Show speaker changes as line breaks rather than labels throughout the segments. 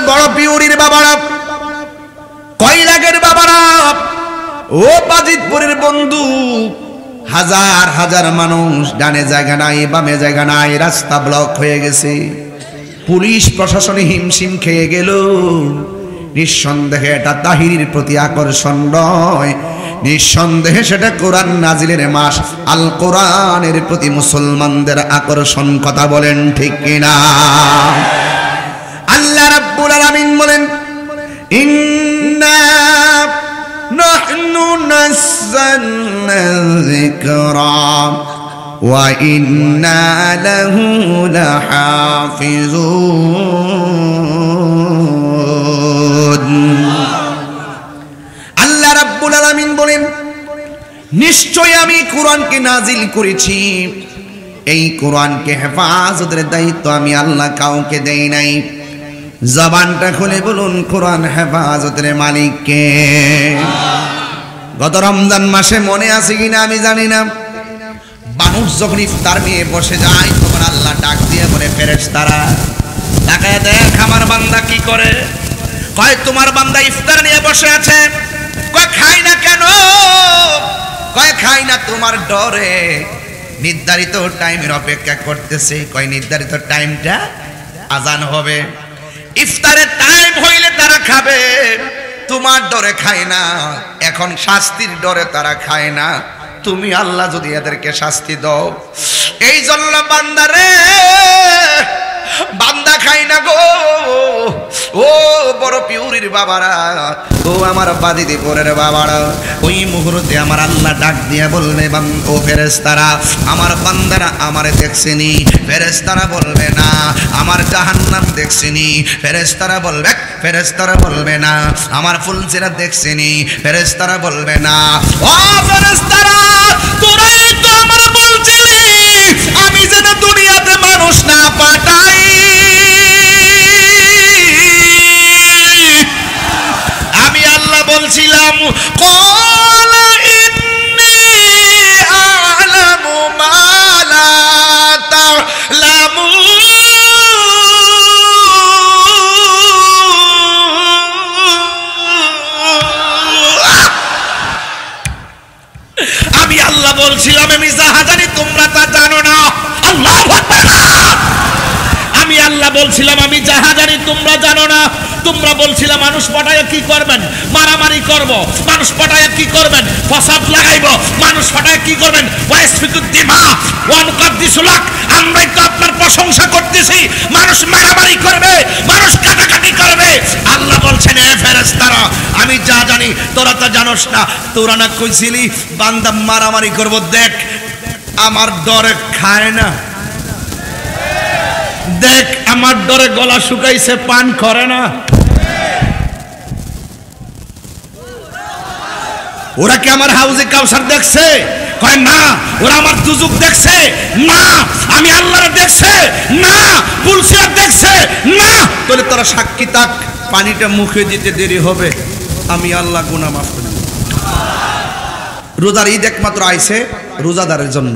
বড় পিউরির বাবারা, কয়লাগের বাবারা, ও বাজিতপুরের বন্ধু, হাজার হাজার মানুষ, ডানে জায়গা নাই, বামে জায়গা নাই, রাস্তা ব্লক হয়ে গেছে, পুলিশ প্রশাসনে হিমশিম খেয়ে গেল। নিঃসন্দেহে এটা তাহিরির প্রতি আকর্ষণ নয়, নিঃসন্দেহে সেটা কোরআন নাজিলের মাস, আল কোরআনের প্রতি মুসলমানদের আকর্ষণ। কথা বলেন ঠিক কিনা? আল্লাহ রাব্বুল আলামিন বলেন, ইন্না নাহনু নাযালনা যিকরা ওয়া ইন্না লাহু লাহাফিজুন। আল্লাহ রাব্বুল আলামিন বলেন, নিশ্চয় আমি কোরআনকে নাজিল করেছি, এই কোরআনকে হেফাজতের দায়িত্ব আমি আল্লাহ কাউকে দেই নাই। জবানটা খুলে বলুন, কোরআন হেফাজতের মালিক কে? গত রমজান মাসে মনে আছে কিনা আমি জানি না, মানুষ যখন ইফতার নিয়ে বসে যায় তখন আল্লাহ ডাক দিয়ে বলে, ফেরেশতারা তাকায় দেখ আমার বান্দা কি করে। কয় তোমার বান্দা ইফতার নিয়ে বসে আছে। কয় খাই না কেন? কয় খাই না তোমার ডরে, নির্ধারিত টাইমের অপেক্ষা করতেছে। কয় নির্ধারিত টাইমটা আজান হবে, ইফতারের টাইম হইলে তারা খাবে, তোমার ডরে খায় না, এখন শাস্তির ডরে তারা খায় না। তুমি আল্লাহ যদি এদেরকে শাস্তি দাও, এই জন্য বান্দারে, বান্দা খাই না গো, ও বড় পিউরির বাবারা, ও আমার বাদিদিপুরের বাবারা, ওই মুহূর্তে আমার আল্লাহ ডাক দিয়ে বলবে, ও ফেরেশতারা আমার বান্দারা আমারে দেখছেনি। ফেরেশতারা বলবে না আমার জাহান্নাম দেখছেনি। ফেরেশতারা বলবে না আমার ফুলসিরা দেখছেনি। ফেরেশতারা বলবে না, ও ফেরেশতারা তোরাই তো আমার বলছিলি আমি যেন দুনিয়াতে মানুষ না পাঠাই। আমি আল্লাহ বলছিলাম, ক্বাল ইন্নী আ'লামু মা লা তা'লামুন। আমি আল্লাহ বলছিলাম আমি যাহা জানি তোমরা তা জানো না। আল্লাহু আকবার। আমি আল্লাহ বলছিলাম আমি যাহা জানি তোমরা জানো না। তোমরা বলছিলে মানুষ পাঠায় কি করবেন? মারামারি করব। মানুষ পাঠায় কি করবেন? ফসাদ লাগাইব। মানুষ পাঠায় কি করবেন? ওয়াসফিকুদ দিমা ওয়া নুকাদ্দিসু লাক। আমরাই তো আপনার প্রশংসা করতেছি, মানুষ মারামারি করবে, মানুষ কাটাকাটি করবে। আল্লাহ বলছেন, এ ফেরেশতারা আমি যা জানি তোরা তা জানোস না। তোরা না কইছিলি বান্দা মারামারি করব, দেখ আমার ডরে খায় না, দেখ আমার ডরে গলা শুকাইছে, পান করে না। ওরা কি আমার হাউজে কাউসার দেখছে? কয় না। ওরা আমার দুজুক দেখছে? না। আমি আল্লাহর দেখছে? না। পুলসিয়া দেখছে? না। তাহলে তোরা সাক্ষী থাক, পানিটা মুখে দিতে দেরি হবে, আমি আল্লাহ গুনাহ মাফ করে দেব। রোজার ঈদ একমাত্র আইছে রোজাদারের জন্য,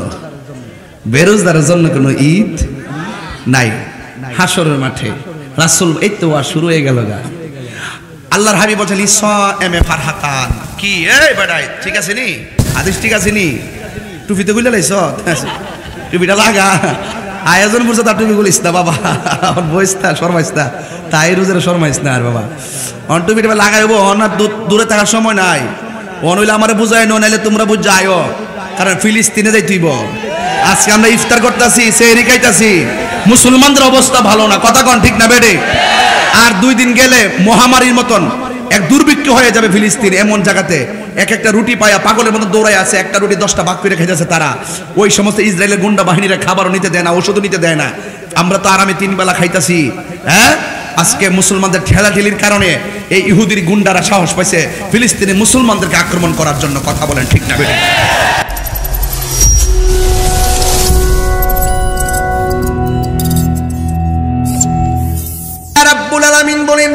বেরোজদারের জন্য কোনো ঈদ নাই। হাসরের মাঠে রাসূল, এই তো শুরু হয়ে গেল গা। আল্লাহর হাবিব বলেন, ইসএমে ফারহাতান। কি এই বেটাই ঠিক আছে নি? হাদিস ঠিক আছে নি? টুপি তো গুলা লাইছ, টুপিটা লাগা। আয়োজন বুঝছো তার টুপি গুলিস না বাবা, আমার বইস্তা শর্মাইস্তা, তাই রোজের শর্মাইস না আর বাবা। অন টুপিটা লাগাইবো, অনার দূরে থাকার সময় নাই। অনইলে আমারে বুঝাই নো, নাইলে তোমরা বুঝ যাইও, কারণ ফিলিস্তিনে যাই তুইব। আজকে আমরা ইফতার করতেছি, সেহরি খাইতাছি, মুসলমানদের অবস্থা ভালো না। কথা কন ঠিক না বেডে? আর 2 দিন গেলে মহামারীর মতন এক দুর্ভিক্ষ হয়ে যাবে ফিলিস্তিন। এমন জায়গাতে এক একটা রুটি পায়া পাগলের মতো দৌড়ায় আছে, একটা রুটি 10টা ভাগ করে খাইতেছে তারা। ওই সমস্ত ইসরায়েলের গুন্ডা বাহিনীরা খাবারও নিতে দেয় না, ওষুধও নিতে দেয় না। আমরা তো আরামে 3 বেলা খাইতাছি। হ্যাঁ, আজকে মুসলমানদের ঠেলাঠেলির কারণে এই ইহুদির গুন্ডারা সাহস পাইছে ফিলিস্তিনে মুসলমানদেরকে আক্রমণ করার জন্য। কথা বলেন ঠিক না বেডে? রাব্বুল আলামিন বলেন,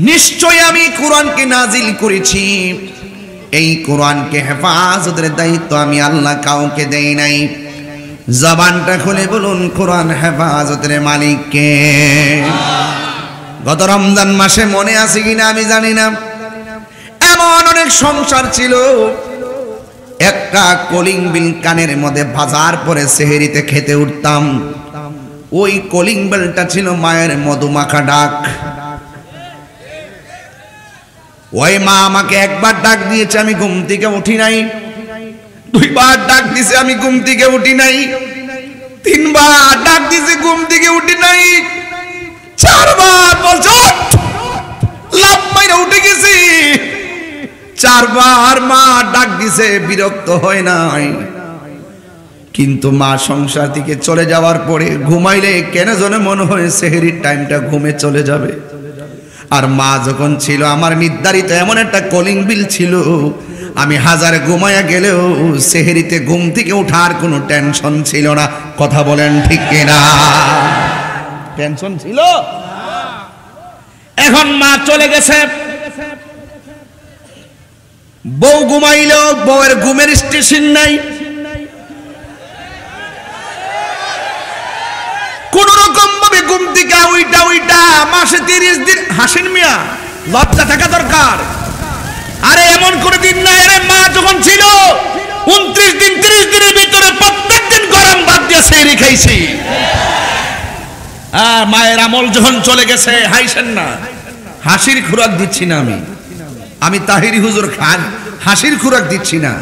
নিশ্চয় আমি কোরআনকে নাজিল করেছি, এই কোরআনকে হেফাজতের দায়িত্ব আমি আল্লাহ কাউকে দেই নাই। জবানটা খুলে বলুন, কোরআন হেফাজতের মালিক কে? গত রমজান মাসে মনে আছে কিনা আমি জানি না, এমন অনেক সংসার ছিল, একটা কলিং বিল কানের মধ্যে বাজার পরে সেহেরিতে খেতে উঠতাম, ওই কলিং বেলটা ছিল মায়ের মধুমাখা ডাক। ওই মা আমাকে একবার ডাক দিয়েছে, আমি ঘুম থেকে উঠি নাই। দুইবার ডাক দিছে, আমি ঘুম থেকে উঠি নাই। তিনবার ডাক দিছে, ঘুম থেকে উঠি নাই। চারবার বলছো লাভ মাইরা উঠে গেছি। চারবার মা ডাক দিছে, বিরক্ত হয় নাই। কিন্তু মা সংসার থেকে চলে যাওয়ার পরে ঘুমাইলে কেন যেন মনে হয় সেহরির টাইমটা ঘুমে চলে যাবে। আর মা যখন ছিল, আমার নির্ধারিত এমন একটা কলিং বিল ছিল, আমি হাজার ঘুমায়া গেলেও সেহরিতে ঘুম থেকে ওঠার কোনো টেনশন ছিল না। কথা বলেন ঠিক কিনা? টেনশন ছিল। এখন মা চলে গেছে, বউ ঘুমাইলেও বউয়ের ঘুমের স্টেশন নাই। কোন রকম ভাবে ঘুম থেকে উইটা মাসে 30 দিন হাসিন মিয়া, লজ্জা থাকা দরকার। আরে এমন করে দিন না, আরে মা যখন ছিল 29 দিন 30 দিনের ভিতরে প্রত্যেক দিন গরম ভাত দিয়ে সেহরি খাইছি। মায়ের আমল যখন চলে গেছে, হাসেন না, হাসির খোরাক দিচ্ছি না আমি তাহিরি হুজুর খান, হাসির খোরাক দিচ্ছি না,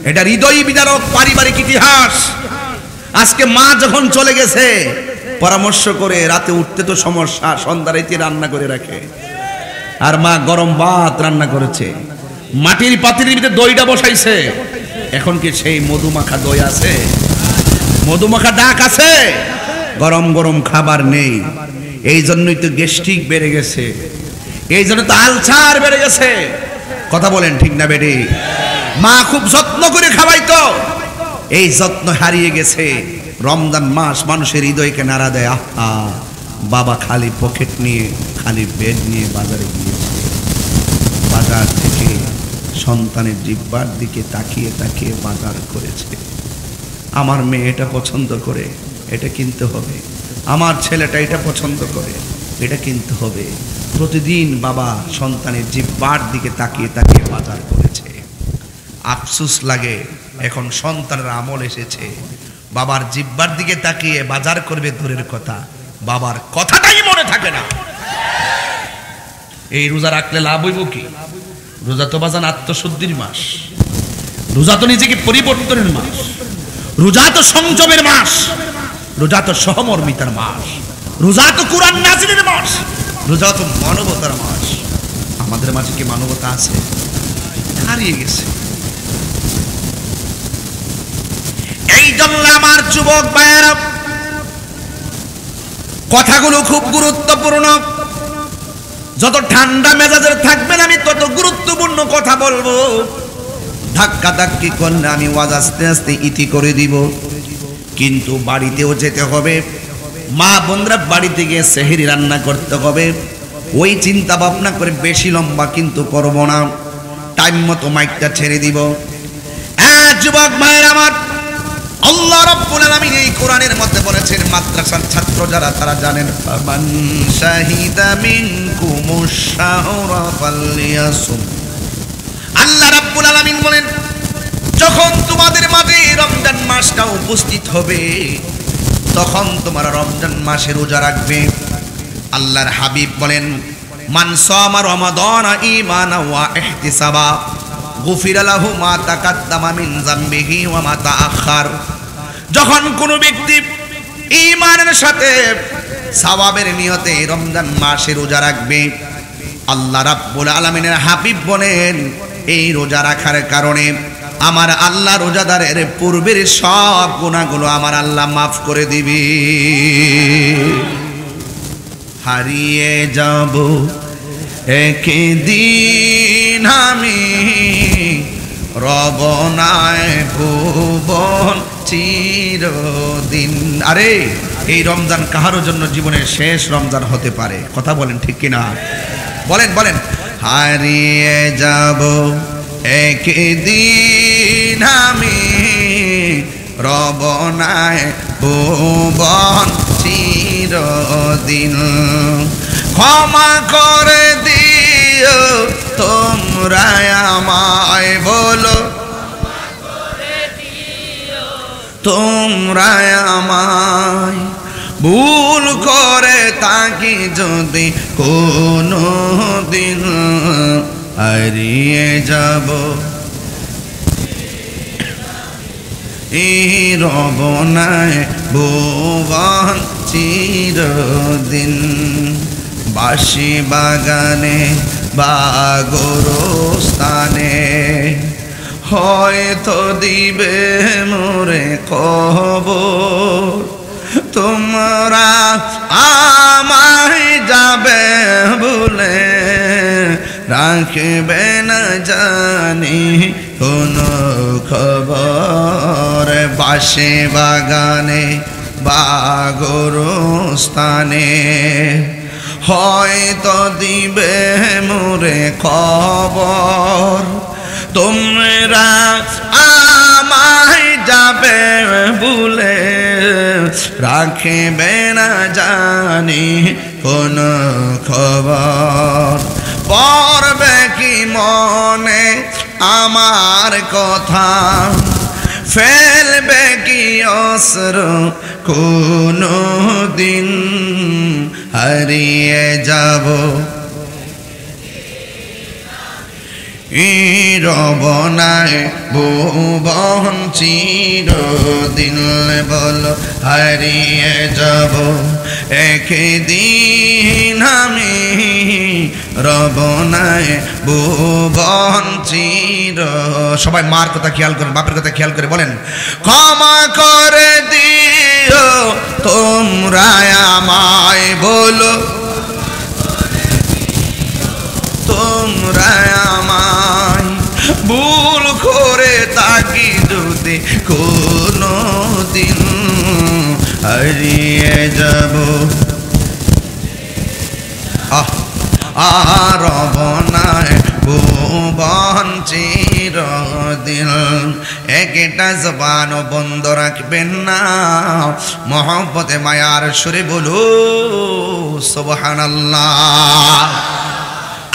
এটা হৃদয় বিদারক পারিবারিক ইতিহাস। আজকে মা যখন চলে গেছে, পরামর্শ করে রাতে উঠতে তো সমস্যা, সন্ধ্যা রাতে রান্না করে রাখে। আর মা গরম ভাত রান্না করেছে, মাটির পাতিলের ভিতরে দইটা বসাইছে। এখন কি সেই মধুমাখা দই আছে? মধুমাখা ডাক আছে? গরম গরম খাবার নেই। এই জন্যই তো গ্যাস্ট্রিক বেড়ে গেছে, এই জন্য তো আলসার বেড়ে গেছে। কথা বলেন ঠিক না বেডি? মা খুব যত্ন করে খাওয়াইতো, এই যত্ন হারিয়ে গেছে। রমজান মাস মানুষের হৃদয়কে নাড়া দেয়। আহা, বাবা খালি পকেট নিয়ে, খালি বেড নিয়ে বাজারে গিয়েছে। বাজার থেকে সন্তানের জিহ্বার দিকে তাকিয়ে তাকিয়ে বাজার করেছে। আমার মেয়ে এটা পছন্দ করে, এটা কিনতে হবে। আমার ছেলেটা এটা পছন্দ করে, এটা কিনতে হবে। প্রতিদিন বাবা সন্তানের জিহ্বার দিকে তাকিয়ে তাকিয়ে বাজার করেছে। আফসোস লাগে, এখন সন্তানের আমল এসেছে, বাবার জিহ্বার দিকে তাকিয়ে বাজার করবে দূরের কথা, বাবার কথাটাই মনে থাকে না। এই রোজা রাখলে লাভ হইব কি? রোজা তো বাজান আত্মশুদ্ধির মাস, রোজা তো নিজেকে পরিবর্তনের মাস, রোজা তো সংযমের মাস, রোজা তো সহমর্মিতার মাস, রোজা তো কুরআন নাযিলের মাস, রোজা তো মানবতার মাস। আমাদের মাঝে কি মানবতা আছে? হারিয়ে গেছে। এই জন্য আমার যুবক ভাইয়েরা, কথাগুলো খুব গুরুত্বপূর্ণ। যত ঠান্ডা মেজাজের থাকবেন আমি তত গুরুত্বপূর্ণ কথা বলবো। ধাক্কা ধাক্কি করলে আমি ওয়াজ আস্তে আস্তে ইতি করে দিব। কিন্তু বাড়িতেও যেতে হবে, মা বোনরা বাড়িতে গিয়ে সেহরি রান্না করতে হবে। ওই চিন্তা ভাবনা করে বেশি লম্বা কিন্তু করব না, টাইম মতো মাইকটা ছেড়ে দিব। যুবক ভাইয়ের আমার, আল্লাহ রাব্বুল আলামিন এই কোরআনের মধ্যে বলেছেন, মাদ্রাসার ছাত্র যারা তারা জানেন, ফামান শাহিদা মিনকুমুশ শাহরা ফালইয়াসুম। আল্লাহ রাব্বুল আলামিন বলেন, যখন তোমাদের মাঝে রমজান মাসটা উপস্থিত হবে, তখন তোমরা রমজান মাসে রোজা রাখবে। আল্লাহর হাবিব বলেন, মান সামা রমাদান ঈমানান ওয়া ইহতিসাবা গুফিরা লাহু মা তাকাদ্দামা মিন যামবিহি ওয়া মা তাআখার। যখন কোনো ব্যক্তি ঈমানের সাথে সওয়াবের নিয়তে রমজান মাসে রোজা রাখবে, আল্লাহ রাব্বুল আলামিনের হাবিব বলেন, এই রোজা রাখার কারণে আমার আল্লাহ রোজাদারের পূর্বের সব গুনাহগুলো আমার আল্লাহ মাফ করে দিবে। হারিয়ে যাব একদিন আমি, রবনায় ভুবন চিরদিন। আরে এই রমজান কাহারও জন্য জীবনের শেষ রমজান হতে পারে। কথা বলেন ঠিক কিনা? বলেন বলেন। হারিয়ে যাব একদিন আমি, রবনায় ভুবন চিরদিন। ক্ষমা করে দিও তোমরা আমায়, বলো তোমরা আমায়। ভুল করে থাকি যদি কোনো দিন, হারিয়ে যাব এই রবনায় ভুবন চিরদিন। বাঁশি বাগানে বা গোরস্থানে হয়তো দিবে মোরে কবর, তোমরা আমায় যাবে বলে রাখবে না জানি কোনো খবর। বাঁশি বাগানে বা গোরস্থানে হয়তো দিবে মোরে খবর, তোমরা আমায় যাবে বলে রাখবে না জানি কোন খবর। পড়বে কি মনে আমার কথা, ফেলবে কি অশ্রু কোনো দিন, হারিয়ে যাব রবনায় ভুবন চিরদিন। বলো হারিয়ে যাব একদিন আমি রবনায় ভুবন চির। সবাই মার কথা খেয়াল করেন, বাপের কথা খেয়াল করে বলেন, ক্ষমা করে দিও তোমরা আমায়, বলো তোমরা আমায়। ভুল করে থাকি যদি কোনো দিন, হারিয়ে যাব রবনায় ভুবন চিরদিন। একটা জবান বন্ধ রাখবেন না, মহব্বতে মায়ার সুরে বলো সুবহানাল্লাহ।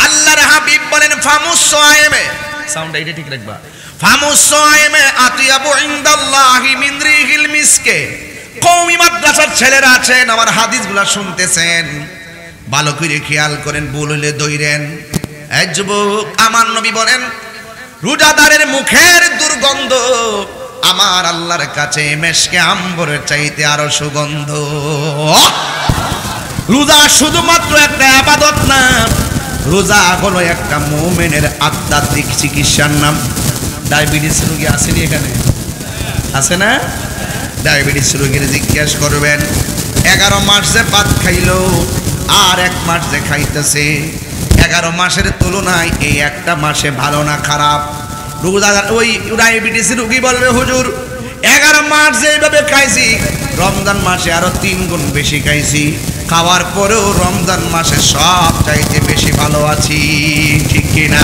আল্লাহর হাবিব বলেন ফামুসসাইমে, সাউন্ড এটা ঠিক রাখবা, ফামুসসাইমে আতিয়াবু ইনদাল্লাহি মিন রিহিল মিসকে। কওমি মাদ্রাসার ছেলেরা আছেন, আমার হাদিসগুলো শুনতেছেন, ভালো করে খেয়াল করেন, ভুল হলে দইরেন। এই যুবক, আমার নবী বলেন রোজাদারের মুখের দুর্গন্ধ আমার আল্লাহর কাছে মেশকে আম্বরের চাইতে আরো সুগন্ধ। রোজা শুধুমাত্র একটা ইবাদত না, রোজা হলো একটা মুমিনের আধ্যাত্মিক চিকিৎসার নাম। ডায়াবেটিস রোগী আসেনি এখানে? আছে না? ডায়াবেটিস রোগীর জিজ্ঞেস করবেন, 11 মাস যে ভাত খাইলো আর 1 মাস যে খাইতেছে, 11 মাসের তুলনায় এই একটা মাসে ভালো না খারাপ? রোজাদার ওই ডায়াবেটিস রোগী বলবে, হুজুর 11 মাস যেভাবে খাইছি রমজান মাসে আরো 3 গুণ বেশি খাইছি, খাওয়ার পরেও রমজান মাসে সব চাইতে বেশি ভালো আছি, ঠিক কিনা?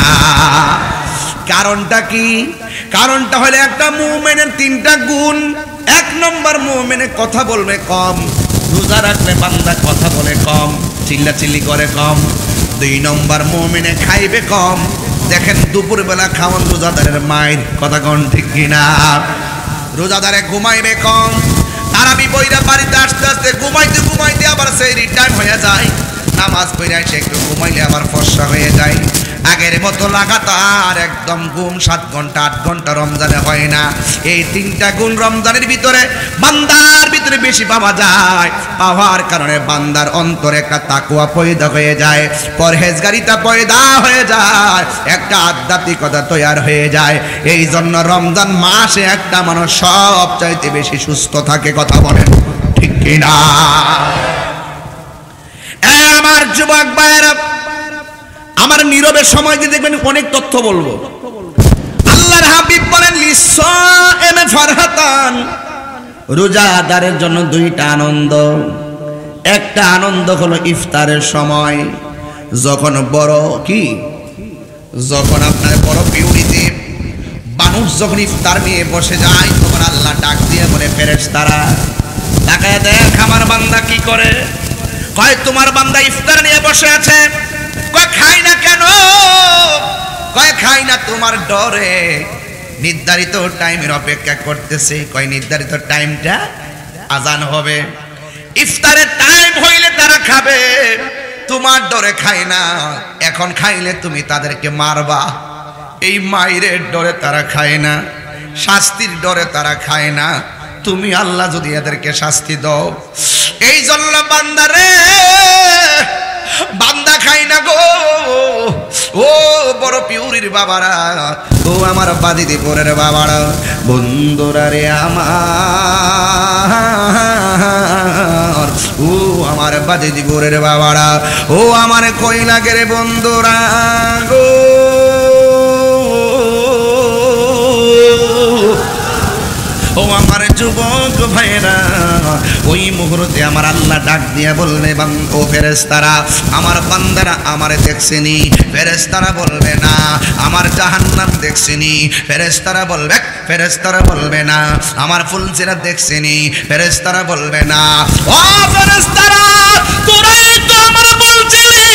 কারণটা কি? কারণটা হলো একটা মুমিনের 3টা গুণ। 1 নম্বর, মুমিনে কথা বলবে কম, রোজা রাখলে বান্দা কথা বলে কম, চিল্লাচিল্লি করে কম। 2 নম্বর, মুমিনে খাইবে কম। দেখেন দুপুরবেলা খাওয়ান রোজাদারের মায়ের, কথা কোন ঠিক কিনা? রোজাদারে ঘুমাইবে কম, তারাবি বইরা বাড়িতে আসতে আসতে ঘুমাইতে ঘুমাইতে আবার সেই টাইম হয়ে যায়, নামাজ পড়ে এসে একটু ঘুমাইলে আবার ফর্সা হয়ে যায়। আগের মতো লাগাতার একদম ঘুম 7 ঘন্টা 8 ঘন্টা রমজানে হয় না। এই 3টা গুণ রমজানের ভিতরে বান্দার ভিতরে বেশি পাওয়া যায়, পাওয়ার কারণে বান্দার অন্তরে একটা তাকওয়া পয়দা হয়ে যায়, পরহেজগারিতা পয়দা হয়ে যায়, একটা আধ্যাত্মিকতা তৈরি হয়ে যায়। এই জন্য রমজান মাসে একটা মানুষ সব চাইতে বেশি সুস্থ থাকে, কথা বলেন ঠিক কিনা? আমার যুবক ভাইয়েরা, আমার নীরবে সময় দিয়ে দেখবেন অনেক তথ্য বলবো। আল্লাহর হাবিব বলেন লিসাইমে ফারহাতান, রোজাদারের জন্য 2টা আনন্দ। একটা আনন্দ হলো ইফতারের সময়, যখন বড় কি, যখন আপনার বড় পিউরিতে মানুষ যখন ইফতার নিয়ে বসে যায়, তখন আল্লাহ ডাক দিয়ে বলে ফেরেশতারা তাকায় দেখ আমার বান্দা কি করে। কয় তোমার বান্দা ইফতার নিয়ে বসে আছে। কয় খাই না কেন? কয় খাই না তোমার ডরে, নির্ধারিত টাইমের অপেক্ষা করতেছে। কয় নির্ধারিত টাইমটা আজান হবে, ইফতারের টাইম হইলে তারা খাবে, তোমার ডরে খায় না। এখন খাইলে তুমি তাদেরকে মারবা, এই মায়ের ডরে তারা খায় না, শাস্তির ডরে তারা খায় না। তুমি আল্লাহ যদি এদেরকে শাস্তি দাও, এই জন্য বান্দারে, বান্দা খাই না গো। ও বড় পিউরির বাবারা, ও আমার বাদিদিপুরের বাবারা, বন্ধুরা রে আমার, ও আমার বাদিদিপুরের বাবারা, ও আমার কইলাগের বন্ধুরা গো। ও আমার যুবক ভাইরা, ওই মুহূর্তে আমার আল্লাহ ডাক দিয়া বললেন, ও ফেরেশতারা, আমার বান্দারা আমারে দেখছেনি? ফেরেশতারা বলবে না। আমার জাহান্নাম দেখছেনি? ফেরেশতারা বলবে, ফেরেশতারা বলবে না। আমার ফুলসিরা দেখছেনি? ফেরেশতারা বলবে না। ও ফেরেশতারা, তোরাই তো আমার বলছিলি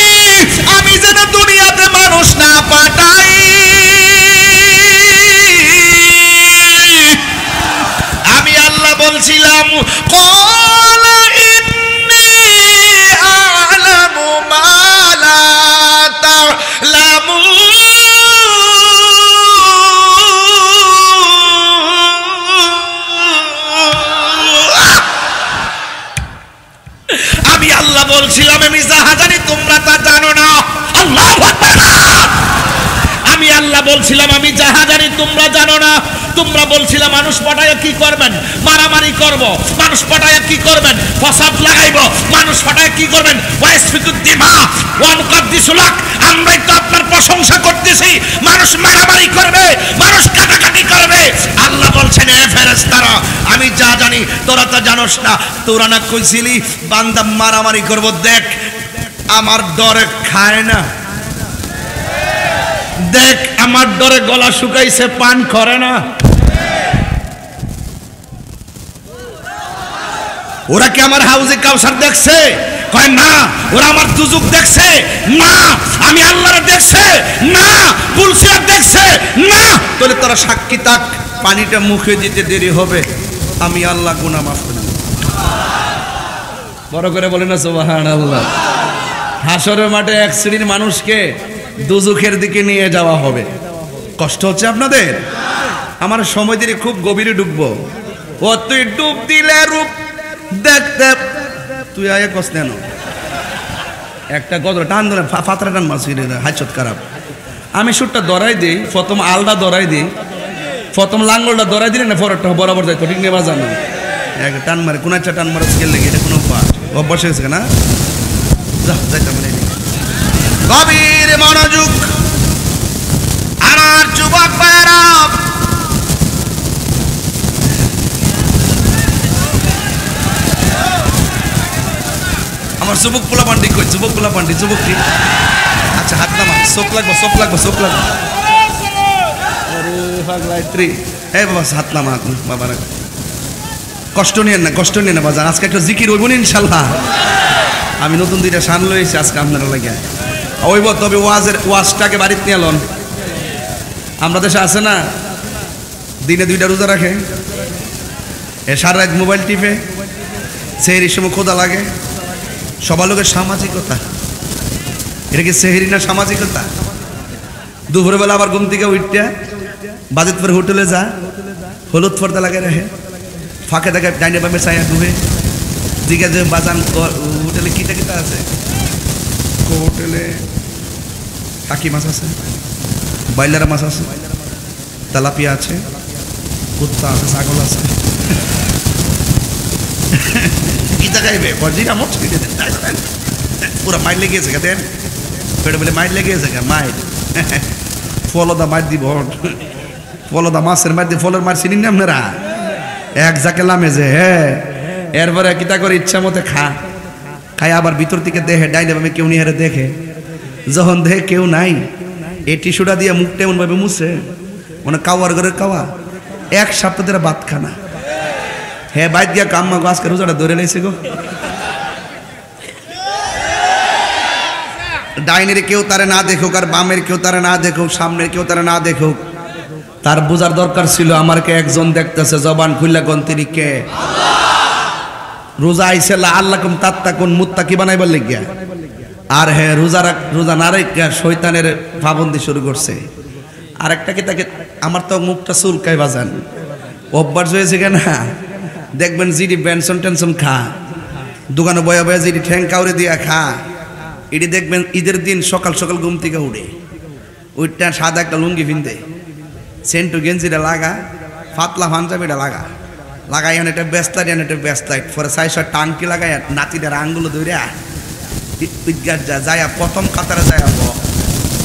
আমি যেন দুনিয়াতে মানুষ না পাঠাই। আমি আল্লাহ বলছিলাম, قال إني أعلم ما لا تعلمون। আমি আল্লাহ বলছিলাম আমি যাহা জানি তোমরা তা জানো না। আল্লাহু আকবার। আমি আল্লাহ বলছিলাম আমি যাহা জানি তোমরা জানো না। তোমরা বলছিলে মানুষ পাঠায় কি করবেন? মারামারি করব। মানুষ পাঠায় কি করবেন? ফসাদ লাগাইব। মানুষ পাঠায় কি করবেন? ওয়াসফিকুদ্দিমা ওয়া নুকাদ্দিসুলাক। আমরাই তো আপনার প্রশংসা করতেছি। মানুষ মারামারি করবে, মানুষ কাটাকাটি করবে। আল্লাহ বলছেন, এ ফেরেশতারা, আমি যা জানি তোরা তা জানোস না। তোরা না কইছিলি বান্দা মারামারি করব? দেখ আমার ডরে খায় না, দেখ আমার ডরে গলা শুকাইছে, পান করে না। ওরা কি আমার হাউজে কাউসার দেখছে? কয় না। ওরা আমার দুজুক দেখছে? না। আমি আল্লাহর দেখছে? না। পুলসিয়ার দেখছে? না। তাহলে তোরা সাক্ষী থাক, পানিটা মুখে দিতে দেরি হবে, আমি আল্লাহ গুনাহ মাফ করে দেব। বড় করে বলে না সুবহানাল্লাহ। হাসরের মাঠে এক শ্রেণীর মানুষকে দুজুখের দিকে নিয়ে যাওয়া হবে। কষ্ট হচ্ছে আপনাদের? আমার সময় দিলে খুব গভীরে ডুববো। ও তুই ডুব দিলে রূপ দেখতে, তুই আয় কষ্ট নেন একটা গদর টান ধরে ফাতরা টান মারছি হাইচত খারাপ। আমি সুরটা দরাই দিই, প্রথম আলদা দরাই দিই, প্রথম লাঙ্গলটা দরাই দিলে না ফরটা বরাবর যাই, ঠিক নেবা জানো এক টান মারে কোন একটা টান মারা স্কেল লেগে, এটা কোনো অভ্যাস হয়েছে না? যা যাইতাম গভীর মনোযোগ আমার যুবক ভাইরা। আমার যুবক পোলা পান্ডি কই? যুবক পোলা পান্ডি, যুবক কি? আচ্ছা হাত নামা, চোখ লাগবো, চোখ লাগবো, চোখ লাগবো। আরে পাগলাইত্রী, এই বাবা হাত নামা বাবা, কষ্ট নিয়েন না, কষ্ট নিয়েন না বাজান। আজকে একটা জিকির হইব না ইনশাল্লাহ। আমি নতুন দুইটা শান লইছি আজকে আপনারা লাগে ওইব, তবে ওয়াজটাকে বাড়িতে নিয়ে এলন। আমরা দেশে আছে না দিনে 2টা রোজা রাখে, এ সারা রাত মোবাইল টিপে, সেহরির সময় খোদা লাগে। সবার লোকের সামাজিকতা, এটা কি সেহরি না সামাজিকতা? দুপুরবেলা আবার ঘুম থেকে উঠতে বাজেট পরে হোটেলে যা, হলুদ পর্দা লাগে রাখে, ফাঁকে থাকে ডাইনে বামে চাইয়া ডুবে দিকে যে বাজান হোটেলে কিটা কিটা আছে। হোটেলে টাকি মাছ আছে, বাইলারা মাছ আছে, তেলাপিয়া আছে, কুত্তা আছে, ছাগল আছে। কিতা খাইবে পরজিরা মোট পুরা মাইর লেগেছে দেন পেটে বলে মাইর লেগেছে মাইর ফলদা মার দিব, ফলদা মাছের মার দিয়ে ফলের মার চিনি না আপনারা? এক জাকে লামে যে হ্যাঁ, এরপরে কিতা করে ইচ্ছা মতো খাই আবার ভিতর থেকে দেখে ডাইলে ভাবে কেউ নিয়ে দেখে, যখন দেখে কেউ নাই এই টিস্যুটা দিয়ে মুখটা এমন ভাবে মুছে মানে কাওয়ার ঘরের কাওয়া। 1 সপ্তাহ ধরে ভাত খানা, হ্যাঁ বাইর গিয়া কাম্মা আজকে রোজাটা ধরে লাইছে গো। ডাইনের কেউ তারে না দেখুক আর বামের কেউ তারে না দেখুক, সামনের কেউ তারে না দেখুক, তার বোঝার দরকার ছিল আমারকে একজন দেখতেছে, জবান খুললা কোন তিনি কে? রোজা আইছে আল্লাহকুম তাত্তাকুন মুত্তাকি বানাইবার লাগিয়া, আর হ্যাঁ রোজা না রেখে শয়তানের পাবন্দি শুরু করছে। আরেকটা কি তাকে, আমার তো মুখটা চুলকায় বাজান, অভ্যাস হয়েছে কেন দেখবেন জিডি বেনসন টেনশন খা, দোকানে বয়া বয়া জিডি ঠ্যাং কাউরে দিয়া খা, এটি দেখবেন ঈদের দিন সকাল সকাল ঘুম থেকে উঠে ওইটা সাদা একটা লুঙ্গি পিনতে, সেন্টু গেঞ্জিটা লাগা, পাতলা পাঞ্জাবিটা লাগাই এটা ব্যস্ত এটা ব্যস্ত পরে সাইসা টাঙ্কি লাগাই নাতিটার আঙ্গুলো ধরে যায় প্রথম কাতারে যায়,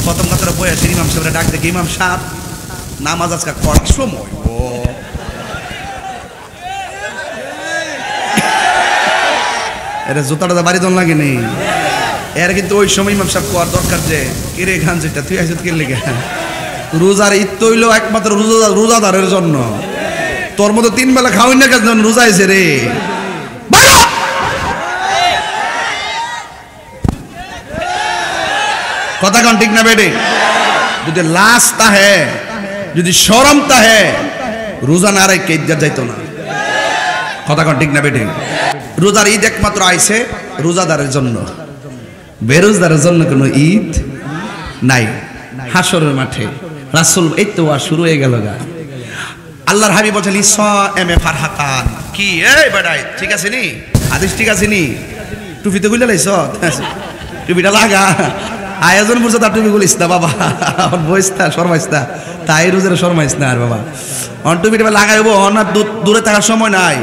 প্রথম কাতারে বয়ে আসে ইমাম সাহেবরা ডাক দেখে, ইমাম সাহেব নামাজ আজকে করার সময় এটা জুতাটা বাড়ি দন লাগে নেই এর, কিন্তু ওই সময় ইমাম সাহেব কোয়ার দরকার যে কিরে খান যেটা তুই আসিস কে লেগে রোজার ঈদ তো হইলো একমাত্র রোজাদারের জন্য, তোর মতো 3 বেলা খাওয়াই না কাজ রোজা আইছে রে। কথা কন ঠিক না বেটে? যদি লাশ তাহে, যদি শরম তাহে, রোজা না রেখে ঈদগাহ যাইতো না। কথা কন ঠিক না বেটে? রোজার ঈদ একমাত্র আইছে রোজাদারের জন্য, বেরোজদারের জন্য কোনো ঈদ নাই। হাসরের মাঠে রাসূল এই তো শুরু হয়ে গেল গা, আল্লাহর হাবিব বলেন ইসএমে ফারহাতান, কি এই বেটাই ঠিক আছে নি? হাদিস ঠিক আছে নি? টুপি তো গুলে লাইছ, টুপিটা লাগা, আয়োজন করছে তার টুপি গুলিস না বাবা, বইস না শর্মাইস না, তাই রোজের শর্মাইস না আর বাবা, অন টুপিটা লাগাইবো, অনার দূরে থাকার সময় নাই,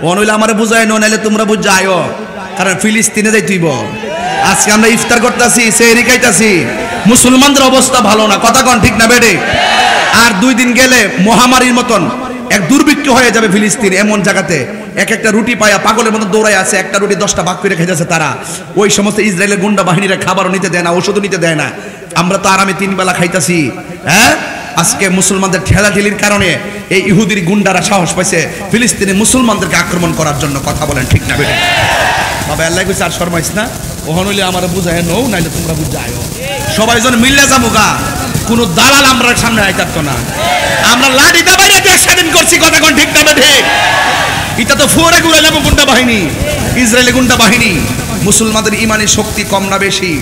অন হইলে আমার বুঝাই নো, নাইলে তোমরা বুঝ যাইও, কারণ ফিলিস্তিনে যাই তুইব। আজকে আমরা ইফতার করতেছি, সেহরি খাইতাছি, মুসলমানদের অবস্থা ভালো না। কথা কন ঠিক না বেটে? আর 2 দিন গেলে মহামারীর মতন এক দুর্ভিক্ষ হয়ে যাবে ফিলিস্তিন, এমন জায়গাতে এক একটা রুটি পায়া পাগলের মতো দৌড়ায় আছে, একটা রুটি 10টা ভাগ করে খেয়ে যাচ্ছে তারা। ওই সমস্ত ইসরায়েলের গুন্ডা বাহিনীরা খাবারও নিতে দেয় না, ওষুধও নিতে দেয় না, আমরা তো আরামে 3 বেলা খাইতাছি। হ্যাঁ, আজকে মুসলমানদের ঠেলাঠেলির কারণে এই ইহুদির গুন্ডারা সাহস পাইছে ফিলিস্তিনি মুসলমানদেরকে আক্রমণ করার জন্য। কথা বলেন ঠিক না বেটে? বাবা আল্লাহ কইছে আর শর্মাইস না, ওহন হইলে আমার বুঝায় নও, নাইলে তোমরা বুঝায় সবাই জন মিল্লা যাবো-গা, কোনো দালাল আমরা সামনে আইতাত না, আমরা লাঠি দাবাইরে দেশ স্বাধীন করছি। কথা কোন ঠিক না বেঠে? এটা তো ফুরে ঘুরে যাবো গুন্ডা বাহিনী, ইসরায়েলি গুন্ডা বাহিনী। মুসলমানদের ইমানি শক্তি কম না বেশি?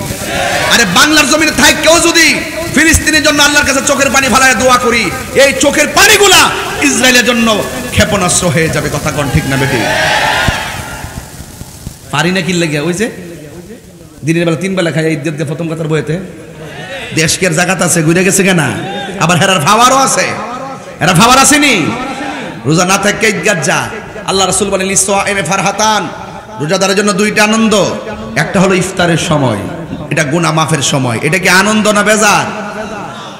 আরে বাংলার জমিনে থাকেও যদি ফিলিস্তিনের জন্য আল্লাহর কাছে চোখের পানি ফেলায় দোয়া করি, এই চোখের পানিগুলা ইসরায়েলের জন্য ক্ষেপণাস্ত্র হয়ে যাবে। কথা কোন ঠিক না বেঠে? পারি না কি লাগে, ওই যে দিনের বেলা 3 বেলা খাই, ঈদের প্রথম কথার বইতে দেশকের জায়গাত আছে, ঘুরে গেছে কেনা, আবার হেরার ভাবারও আছে, এরা ভাবার আসেনি, রোজা না থাকে ঈদগাহ যা। আল্লাহ রাসূল বলেন ইসএমে ফারহাতান, রোজাদারের জন্য 2টা আনন্দ, একটা হলো ইফতারের সময়, এটা গুনাহ মাফের সময়, এটা কি আনন্দ না বেজার?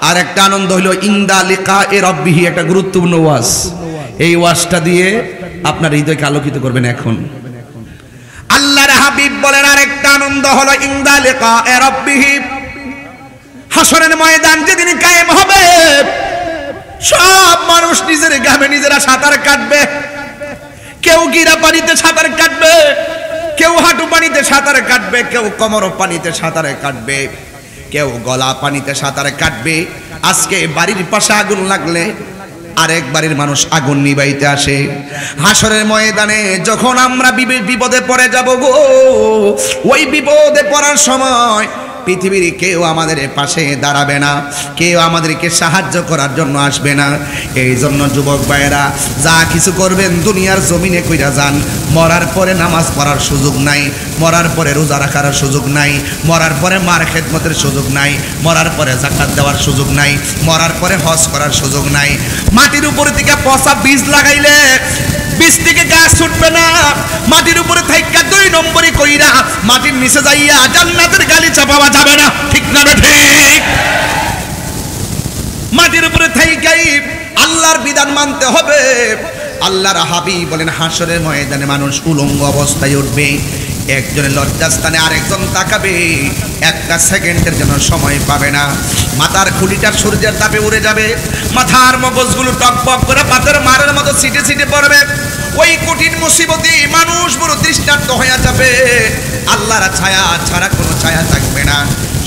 আর একটা আনন্দ হলো ইনদা লিকায়ে রাব্বিহি, একটা গুরুত্বপূর্ণ ওয়াজ, এই ওয়াজটা দিয়ে আপনার হৃদয়কে আলোকিত করবেন। এখন আল্লাহর হাবিব বলেন আরেকটা আনন্দ হলো ইনদা লিকায়ে রাব্বিহি, হাসরের ময়দান যেদিন কায়েম হবে, সব মানুষ নিজের গ্রামে নিজেরা সাঁতার কাটবে, কেউ গিরা পানিতে সাঁতার কাটবে, কেউ হাঁটু পানিতে সাঁতার কাটবে, কেউ কোমর পানিতে সাঁতার কাটবে, কেউ গলা পানিতে সাঁতার কাটবে। আজকে বাড়ির পাশে আগুন লাগলে আরেক বাড়ির মানুষ আগুন নিবাইতে আসে। হাসরের ময়দানে যখন আমরা বিপদে পড়ে যাব গো, ওই বিপদে পড়ার সময় পৃথিবীর কেউ আমাদের পাশে দাঁড়াবে না, কেউ আমাদেরকে সাহায্য করার জন্য আসবে না। এই জন্য যুবক ভাইয়েরা যা কিছু করবেন দুনিয়ার জমিনে কইরা যান, মরার পরে নামাজ পড়ার সুযোগ নাই, মরার পরে রোজা রাখার সুযোগ নাই, মরার পরে মার খেদমতের সুযোগ নাই, মরার পরে যাকাত দেওয়ার সুযোগ নাই, মরার পরে হজ করার সুযোগ নাই। মাটির উপর থেকে পচা বীজ লাগাইলে বীজ থেকে গাছ ছুটবে না, মাটির উপরে থাইকা 2 নম্বরই কইরা মাটির নিচে যাইয়া জান্নাতের গালিচা পাওয়া যাবে না। ঠিক না ঠিক? মাটির উপরে থাইকাই আল্লাহর বিধান মানতে হবে। আল্লাহর হাবিব বলেন হাসরের ময়দানে মানুষ উলঙ্গ অবস্থায় উঠবে, একজনের লজ্জাস্থানে আরেকজন তাকাবে, একটা সেকেন্ডের জন্য সময় পাবে না। মাথার খুলিটা সূর্যের তাপে উড়ে যাবে, মাথার মগজগুলো টকবক করে পাতের মারের মতো ছিটে ছিটে পড়বে। ওই কঠিন মুসিবতে মানুষ বড় দৃষ্টান্ত হয়ে যাবে। আল্লাহর ছায়া ছাড়া কোনো ছায়া থাকবে না।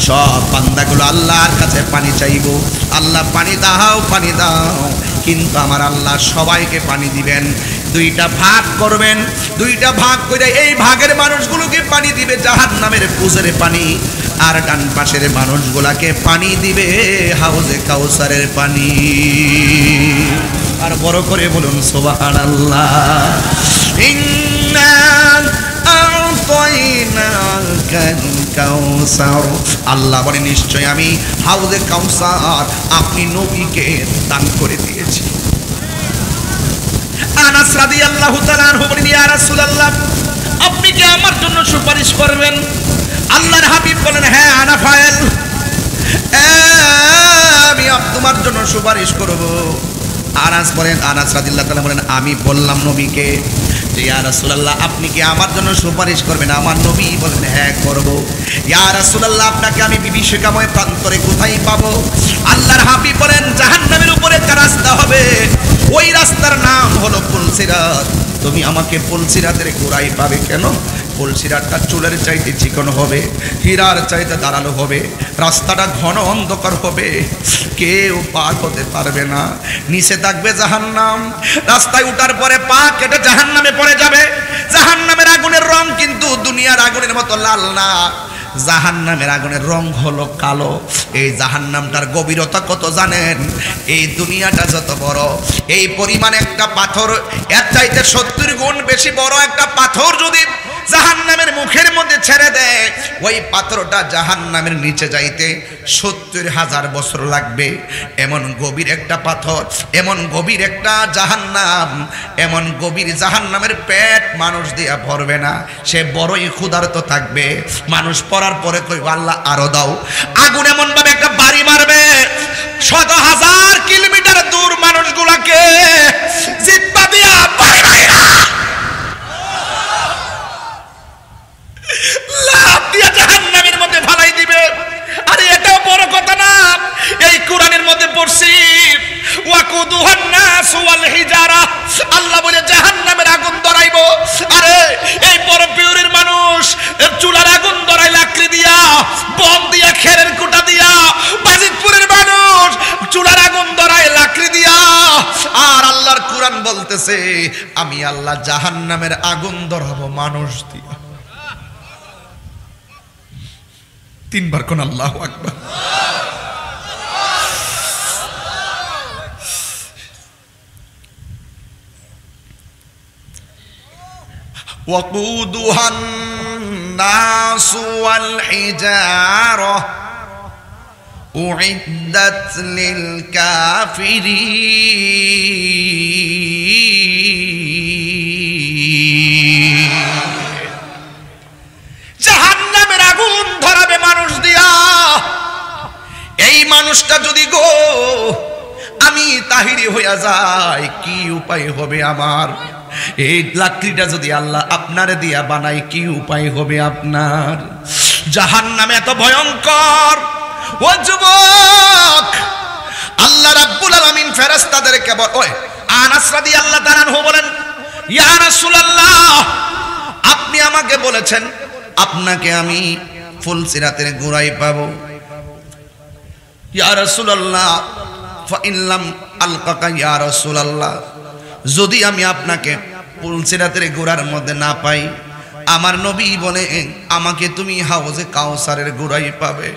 সব বান্দাগুলো আল্লাহর কাছে পানি চাইবো, আল্লাহ পানি দাও পানি দাও। কিন্তু আমার আল্লাহ সবাইকে পানি দিবেন, দুইটা ভাগ করবেন। দুইটা ভাগ করে এই ভাগের মানুষগুলোকে পানি দিবে জাহান্নামের কুজের পানি, আর ডান পাশের মানুষগুলাকে পানি দিবে হাউজে কাউসারের পানি। আর বড় করে বলুন সুবহানাল্লাহ। ইন্না আ'তাইনাকাল কাউসার, আল্লাহ বলে নিশ্চয় আমি হাউজে কাউসার আপনি নবীকে দান করে দিয়েছি। আনাস রাদিয়াল্লাহু তাআলা আনহু বলেন, ইয়া রাসূলুল্লাহ আপনি কি আমার জন্য সুপারিশ করবেন? আল্লাহর হাবিব বলেন, হ্যাঁ আনা ফাইল, আমি তোমার জন্য সুপারিশ করব। আনাস রাদিয়াল্লাহু তাআলা বলেন, আমি বললাম নবীকে যে ইয়া রাসূলুল্লাহ আপনি কি আমার জন্য সুপারিশ করবেন? আমার নবী বলেন, হ্যাঁ করব। ইয়া রাসূলুল্লাহ আপনাকে আমি বিভীষিকাময় প্রান্তরে কোথায় পাবো? আল্লাহর হাবিব বলেন, জাহান্নামের উপরে একটা রাস্তা হবে, ওই রাস্তার নাম হলো পুলসিরাত। তুমি আমাকে পুলসিরাতের গোড়ায় পাবে। কেন? পুলসিরাতটা চুলের চাইতে চিকন হবে, হীরার চাইতে ধারালো হবে, রাস্তাটা ঘন অন্ধকার হবে, কেউ পার হতে পারবে না। নিচে থাকবে জাহান্নাম, রাস্তায় উঠার পরে পা কেটে জাহান্নামে পড়ে যাবে। জাহান্নামের আগুনের রং কিন্তু দুনিয়ার আগুনের মতো লাল না, জাহান্নামের আগুনের রং হলো কালো। এই জাহান্নামটার গভীরতা কত জানেন? এই দুনিয়াটা যত বড়, এই পরিমাণ একটা পাথর এর চাইতে 70 গুণ বেশি বড় একটা পাথর যদি জাহান্নামের মুখের মধ্যে ছেড়ে দেয়, ওই পাথরটা জাহান্নামের নিচে যাইতে 70,000 বছর লাগবে। এমন গভীর একটা পাথর, এমন গভীর একটা জাহান্নাম, এমন গভীর জাহান্নামের পেট মানুষ দিয়া ভরবে না, সে বড়ই ক্ষুধার্ত থাকবে। মানুষ পড়ার পরে কইব আল্লাহ আরো দাও। আগুন এমন ভাবে একটা বাড়ি মারবে, 100,000 কিলোমিটার দূর মানুষগুলাকে জিব্বা দিয়া বাড়াইয়া লাফ দিয়া জাহান্নামের মধ্যে ফালাই দিবে। আরে এটাও বড় কথা না, এই কোরআনের মধ্যে পড়ছি ওয়াকুদুহান নাস ওয়াল হিজারা, আল্লাহ বলে জাহান্নামের আগুন ধরাইবো। আরে এই বড় পিউরের মানুষ চুলার আগুন ধরাই লাকড়ি দিয়া, বন দিয়া, খেরের কুটা দিয়া। বাজিতপুরের মানুষ চুলার আগুন ধরাই লাকড়ি দিয়া। আর আল্লাহর কোরআন বলতেছে আমি আল্লাহ জাহান্নামের আগুন ধরাবো মানুষ দিয়া। 3 বার কোন আল্লাহু আকবার। وقودها الناس والحجارة أعدت للكافرين। জাহান্নামের আগুন ধরাবে মানুষ দিয়া। এই মানুষটা যদি গো আমি তাহিরি হইয়া যাই, কি উপায় হবে আমার? এই লাকড়িটা যদি আল্লাহ আপনারে দিয়া বানাই, কি উপায় হবে আপনার? জাহান্নাম এত ভয়ঙ্কর। ও যুবক, আল্লাহ রাব্বুল আলামিন ফেরেশতাদেরকে ওই আনাস রাদিয়াল্লাহু তাআলা আনহু বলেন, ইয়া রাসূলুল্লাহ আপনি আমাকে বলেছেন আপনাকে আমি ফুলসিরাতের গোড়ায় পাবো। ইয়া রাসূলুল্লাহ ফাইল্লাম আলকাকা, ইয়া রাসূলুল্লাহ যদি আমি আপনাকে ফুলসিরাতের গোড়ার মধ্যে না পাই, আমার নবী বলে আমাকে তুমি হাউজে কাউসারের গোড়ায় পাবে।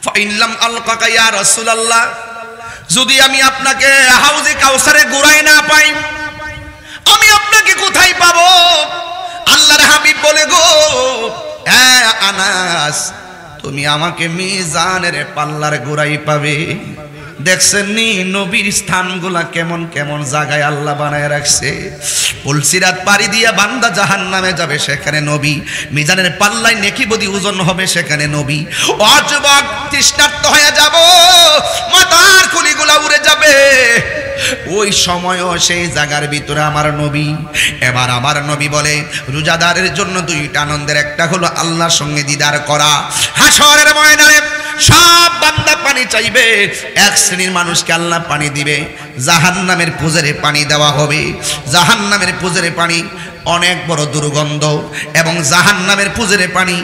ফাইল্লাম আলকাকা ইয়া রাসূলুল্লাহ যদি আমি আপনাকে হাউজে কাউসারের গোড়ায় না পাই, আমি আপনাকে কোথায় পাবো? আল্লাহর হাবিব বলে গো হ্যাঁ আনাস তুমি আমাকে মিজানের পাল্লার গোড়ায় পাবে। দেখছেন নি নবীর স্থানগুলা কেমন কেমন জায়গায় আল্লাহ বানায় রাখছে। পুলসিরাত পাড়ি দিয়া বান্দা জাহান্নামে যাবে, সেখানে নবী। মিজানের পাল্লায় নেকি বদি ওজন হবে, সেখানে নবী। অযুবক তৃষ্ণার্ত হয়ে যাব, মাথার খুলিগুলা উড়ে যাবে। ওই সময়ও সেই জায়গার ভিতরে আমার নবী, এবার আমার নবী বলে রোজাদারের জন্য দুইটা আনন্দের, একটা হলো আল্লাহর সঙ্গে দিদার করা। হাসরের ময়দানে সব বান্দা পানি চাইবে, এক শ্রেণীর মানুষকে আল্লাহ পানি দিবে, জাহান্নামের পুজোরে পানি দেওয়া হবে। জাহান্নামের পুজোরে পানি অনেক বড় দুর্গন্ধ, এবং জাহান্নামের পুজোরে পানি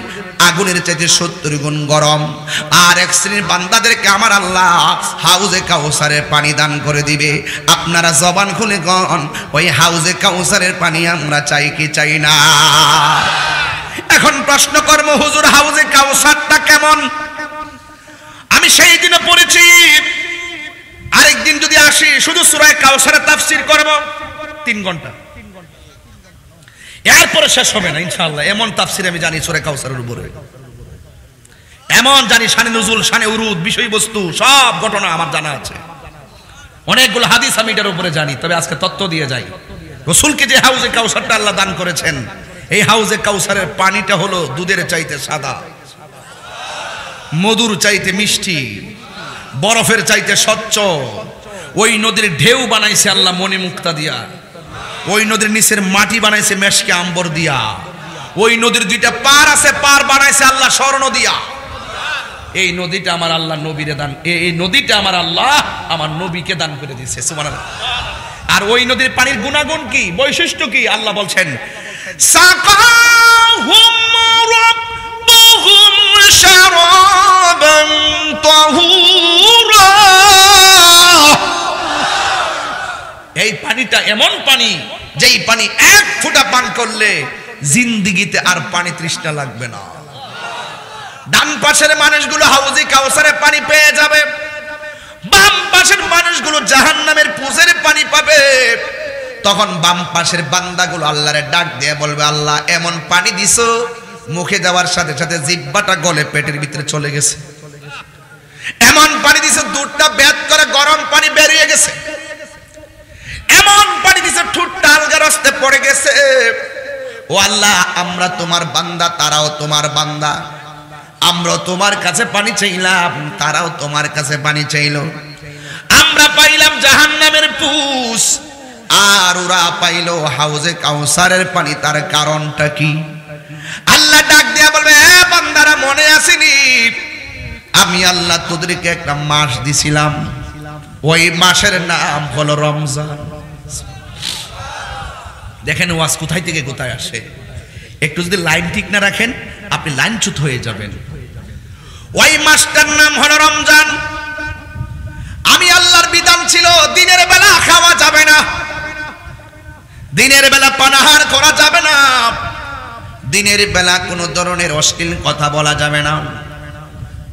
আগুনের চাইতে 70 গুণ গরম। আর এক শ্রেণীর বান্দাদেরকে আমার আল্লাহ হাউজে কাউসারের পানি দান করে দিবে। আপনারা জবান খুলে গন, ওই হাউজে কাউসারের পানি আমরা চাই কি চাই না? এখন প্রশ্ন কর্ম, হুজুর হাউজে কাউসারটা কেমন? আমি সেই দিনে পড়েছি, আরেকদিন যদি আসি শুধু সূরা কাউসারের তাফসীর করব 3 ঘন্টা, এরপরে শেষ হবে না ইনশাআল্লাহ। এমন তাফসীর আমি জানি সূরা কাউসারের উপরে, এমন জানি শানে নুজুল, শানে উরুদ, বিষয়বস্তু সব ঘটনা আমার জানা আছে। অনেকগুলো হাদিস আমি এটার উপরে জানি। তবে আজকে তত্ত্ব দিয়ে যাই, রাসূলকে যে হাউজে কাউসারটা আল্লাহ দান করেছেন, এই হাউজে কাউসারের পানিটা হলো দুধের চাইতে সাদা, মধুর চাইতে মিষ্টি, বরফের চাইতে স্বচ্ছ। ওই নদীর ঢেউ বানাইছে আল্লাহ মণিমুক্তা দিয়া, ওই নদীর নিচের মাটি বানাইছে মেশকে আম্বর দিয়া, ওই নদীর দুইটা পার আছে, পার বানাইছে আল্লাহ স্বর্ণ দিয়া। এই নদীটা আমার আল্লাহ নবীরে দান, এই নদীটা আমার আল্লাহ আমার নবীকে দান করে দিয়েছে, সুবহানাল্লাহ। আর ওই নদীর পানির গুণাগুণ কি, বৈশিষ্ট্য কি? আল্লাহ বলছেন সাকাহুম রাব্বুহুম শারাবান তাহুরা। এই পানিটা এমন পানি, যেই পানি এক ফোঁটা পান করলে জিন্দেগিতে আর পানি তৃষ্ণা লাগবে না। ডান পাশের মানুষগুলো হাউজে কাউসারের পানি পেয়ে যাবে, বাম পাশের মানুষগুলো জাহান্নামের পুজের পানি পাবে। তখন বাম পাশের বান্দাগুলো আল্লাহরে ডাক দিয়ে বলবে, আল্লাহ এমন পানি দিছো, মুখে দেওয়ার সাথে সাথে জিহ্বাটা গলে পেটের ভিতরে চলে গেছে। এমন পানি দিছো দুধটা বেদ করে গরম পানি বেরিয়ে গেছে। এমন পানি দিছো ঠোঁটটা আলগা রাস্তায় পড়ে গেছে। ও আল্লাহ, আমরা তোমার বান্দা, তারাও তোমার বান্দা। আমরা তোমার কাছে পানি চাইলাম, তারাও তোমার কাছে পানি চাইলো। আমরা পাইলাম জাহান্নামের পুষ, আর ওরা পাইলো হাউজে কাউসারের পানি। তার কারণটা কি? আল্লাহ ডাক দিয়া বলবে, এ বান্দারা, মনে আসেনি আমি আল্লাহ তোদেরকে একটা মাস দিছিলাম, ওই মাসের নাম হলো রমজান। দেখেন ওয়াজ কোথায় থেকে কোথায় আসে। একটু যদি লাইন ঠিক না রাখেন আপনি লাইনচ্যুত হয়ে যাবেন। ওই মাসটার নাম হলো রমজান। আমি আল্লাহর বিধান ছিল দিনের বেলা খাওয়া যাবে না, দিনের বেলা পানাহার করা যাবে না, দিনের বেলা কোনো ধরনের অশ্লীল কথা বলা যাবে না।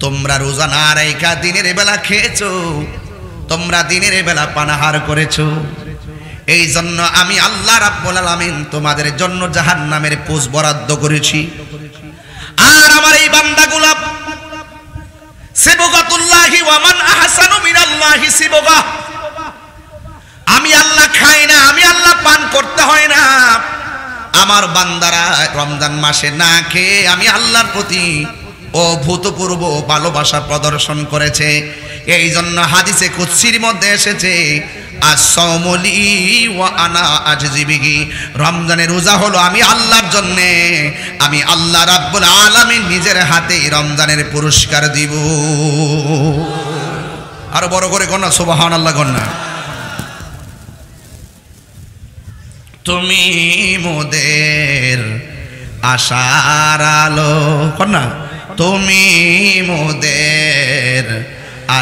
তোমরা রোজা না রাইখা দিনের বেলা খেয়েছো, তোমরা দিনের বেলা পানাহার করেছো। এই জন্য আমি আল্লাহ রাব্বুল আলামিন তোমাদের জন্য জাহান্নামের পুষ বরাদ্দ করেছি। আর আমার এই বান্দাগুলা সিবগাতুল্লাহি ওয়া মান আহসানু মিনাল্লাহি সিবগা। আমি আল্লাহ খাই না, আমি আল্লাহ পান করতে হয় না। আমার বান্দারা রমজান মাসে না খেয়ে আমি আল্লাহর প্রতি অভূতপূর্ব ভালোবাসা প্রদর্শন করেছে। এই জন্য হাদিসে কুদসির মধ্যে এসেছে, আস-সাওমু লি ওয়া আনা আজজি বিহি। রমজানের রোজা হলো আমি আল্লাহর জন্য, আমি আল্লাহ রাব্বুল আলামিন নিজের হাতে রমজানের পুরস্কার দিব। আরো বড় করে কন্যা সুবহানাল্লাহ কন্যা। তুমি মোদের আশার আলো, কন্যা তুমি মোদের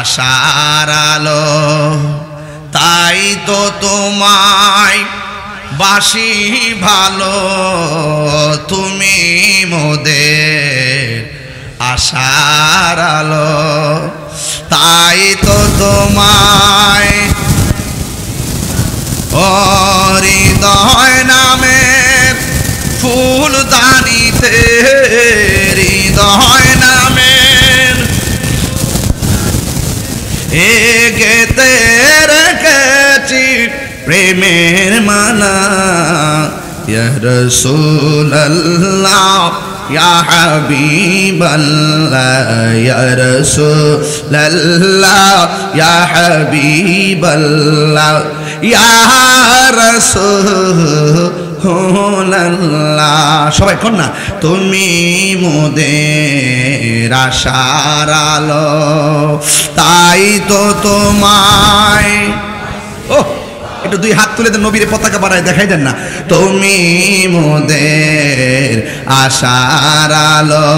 আশার আলো, তাই তো তোমায় বাসি ভালো। তুমি মোদের আশার আলো, তাই তো তোমায় হৃদয় নামের ফুলদানিতে, হৃদয় নামের গেতে রেখেছি প্রেমের মালা। ইয়া রাসূলুল্লাহ ইয়া হাবিবাল্লাহ ইয়া রাসূলুল্লাহ ইয়া হাবিবাল্লাহ ইয়া রাসূলুল্লাহ সবাই কোন না তুমি মোদের আশার আলো তাই তো তোমায় ও একটু দুই হাত তুলে দেন নবীর পতাকা বাড়ায় দেখাই দেন না তুমি মোদের আশার আলো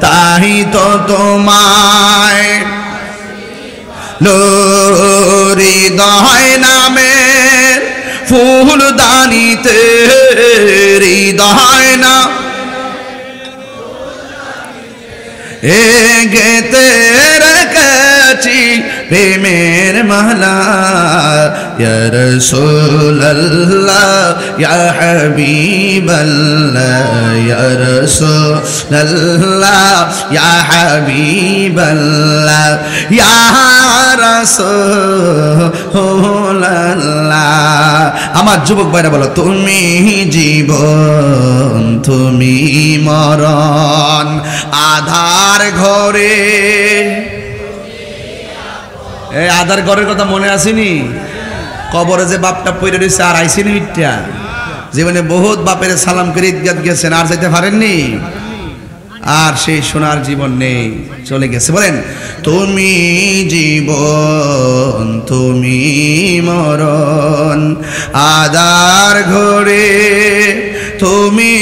তাই তো তোমায় হৃদয় নামের ফুলদানিতে হৃদয় না গেতে রেখেছি প্রেমের মালা ইয়া রাসূলুল্লাহ ইয়া হাবিবাল্লাহ ইয়া রাসূলুল্লাহ ইয়া হাবিবাল্লাহ ইয়া রাসূলুল্লাহ আমার যুবক ভাইরা বলো তুমি জীবন তুমি মরণ আধার ঘরে এই আধার ঘরের কথা মনে আসেনি কবরে যে বাপটা পড়ে রয়েছে আর আইসিনি ইটটা জীবনে বহুত বাপের সালাম করে ঈদগাহ গেছেন আর যেতে পারেননি আর সেই সোনার জীবন নেই চলে গেছে বলেন তুমি জীবন তুমি মরণ আধার ঘরে তুমি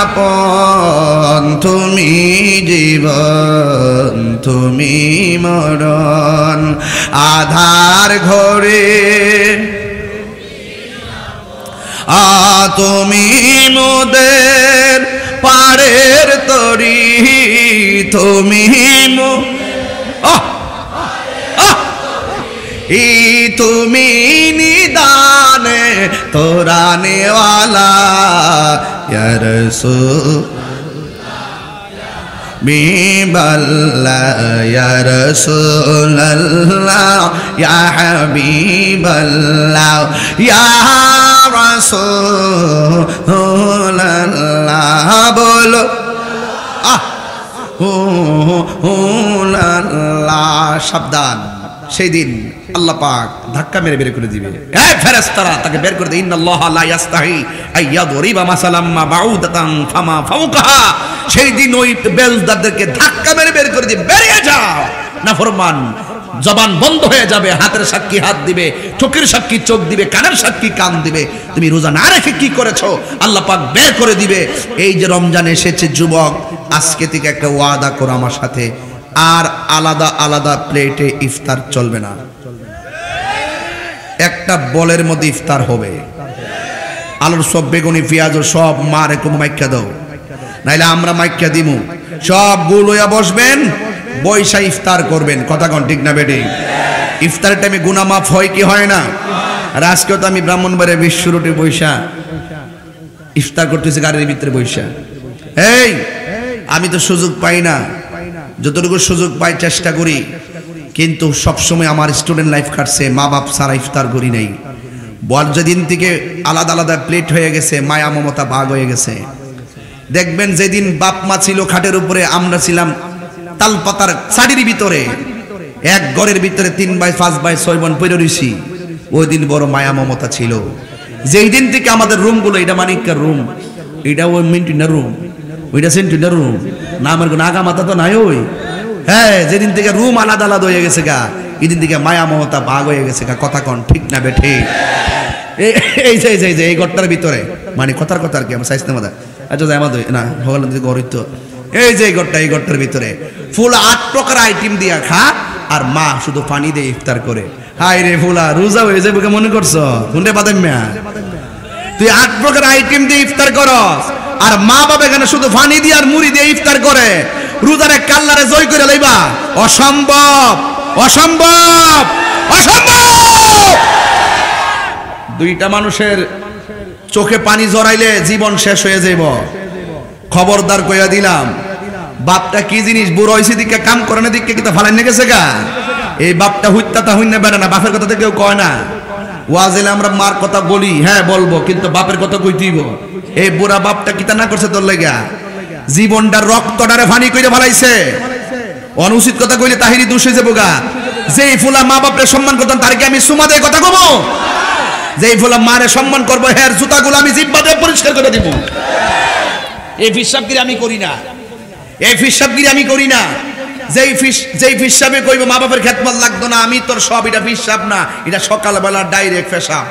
আপন তুমি জীবন তুমি মরণ আধার ঘরে তুমি মোদের পারের তরি তুমি তুমি নিদানে তোরানেওয়ালা ইয়া হাবিবাল্লাহ ইয়া রাসূলুল্লাহ ইয়া হাবিবাল্লাহ ইয়া রাসূলুল্লাহ বলো সাবধান সেই দিন আল্লাহ পাক ধাক্কা মেরে বের করে দিবে এই ফেরেশতারা তাকে বের করে দেয় ইন্নাল্লাহা লা ইয়াস্তাহি আইয়াদরিবা মাসালাম মা বাউদাতান ফামা ফাওকাহা সেই দিন ওই বেলদারদেরকে ধাক্কা মেরে বের করে দিবে বেরিয়ে যাও নাফরমান জবান বন্ধ হয়ে যাবে হাতের সাক্ষী হাত দিবে চোখের সাক্ষী চোখ দিবে কানের সাক্ষী কান দিবে তুমি রোজা না রেখে কি করেছো আল্লাহ পাক বের করে দিবে এই যে রমজান এসেছে যুবক আজকে থেকে একটা ওয়াদা করো আমার সাথে আর আলাদা আলাদা প্লেটে ইফতার চলবে না একটা বলের মধ্যে ইফতার হবে আলুর সব বেগুনি পেঁয়াজ সব মার একটু মাইকা দাও নাইলে আমরা মাইকা দিমু সব গুল হইয়া বসবেন বৈশা ইফতার করবেন কথা কোন ঠিক না বেটি ইফতারের টাইমে গুনাহ মাফ হয় কি হয় না আর আজকেও তো আমি ব্রাহ্মণবাড়িয়া বিশ্ব রোডে বৈশা ইফতার করতেছি গাড়ির ভিতরে বৈশা এই আমি তো সুযোগ পাই না যতটুকু সুযোগ পাই চেষ্টা করি কিন্তু সবসময় আমার স্টুডেন্ট লাইফ কাটছে মা বাপ সারা ইফতার করি নাই বল যেদিন থেকে আলাদা আলাদা প্লেট হয়ে গেছে মায়া মমতা ভাগ হয়ে গেছে দেখবেন যেদিন বাপ মা ছিল খাটের উপরে আমরা ছিলাম তালপাতার শাড়ির ভিতরে এক ঘরের ভিতরে 3 ভাই 5 ভাই 6 বোন পড়ে রইছি ওই দিন বড় মায়া মমতা ছিল যেই দিন থেকে আমাদের রুমগুলো এটা মানিকার রুম এটা ওই মিন্টুনার রুম ওইটা সেন্টুনার রুম না আমার কোনো আগা মাথা তো নাই ওই হ্যাঁ যেদিন থেকে রুম আলাদা আলাদা হয়ে গেছে গা এদিন থেকে মায়া মমতা ভাগ হয়ে গেছে গা কথা কন ঠিক না বেঠে এই যে এই ঘরটার ভিতরে মানে কথার কথা আর কি আমার সাইজ না আচ্ছা আমাদের না ভগবান গরিত এই যে এই ঘরটার ভিতরে ফুল 8 প্রকার আইটেম দিয়া খা আর মা শুধু পানি দিয়ে ইফতার করে হাই রে ফুলা রোজা হয়ে যাবে মনে করছো কোনটা বাদাম মিয়া তুই 8 প্রকার আইটেম দিয়ে ইফতার করস আর মা বাবা এখানে শুধু পানি দিয়ে আর মুড়ি দিয়ে ইফতার করে রোজারে কাল্লারে জয় করে লইবা অসম্ভব অসম্ভব অসম্ভব দুইটা মানুষের চোখে পানি জড়াইলে জীবন শেষ হয়ে যাইব খবরদার কইয়া দিলাম বাপটা কি জিনিস বুড়ো হইছে দিকে কাম করে না দিকে কিতা ফালাইনে গেছে গা এই বাপটা হুইত্তা হইনা বেড়া না বাপের কথা তো কেউ কয় না ওয়াজেলে আমরা মার কথা বলি হ্যাঁ বলবো কিন্তু বাপের কথা কইতেইব এই বুড়া বাপটা কিতা না করছে তোর লাগা জীবনটার রক্তটারে ফানি কইরা ফলাইছে। অনুচিত কথা কইলে তাহিরি দোষ হয়ে যাবো গা। যেই ফুলা মা বাপরে সম্মান করতাম তার কি আমি সুমা দিয়ে কথা কব? যেই ফুলা মারে সম্মান করবো হের জুতাগুলো আমি জিব্বা দিয়ে পরিষ্কার করে দিব। এই ফিসাবগিরি আমি করি না, এই ফিসাবগিরি আমি করি না। যেই ফিসাবে কইব মা বাপের খেদমত লাগতো না, আমি তোর সব, এটা ফিসাব না, এটা সকালবেলা ডাইরেক্ট পেশাব।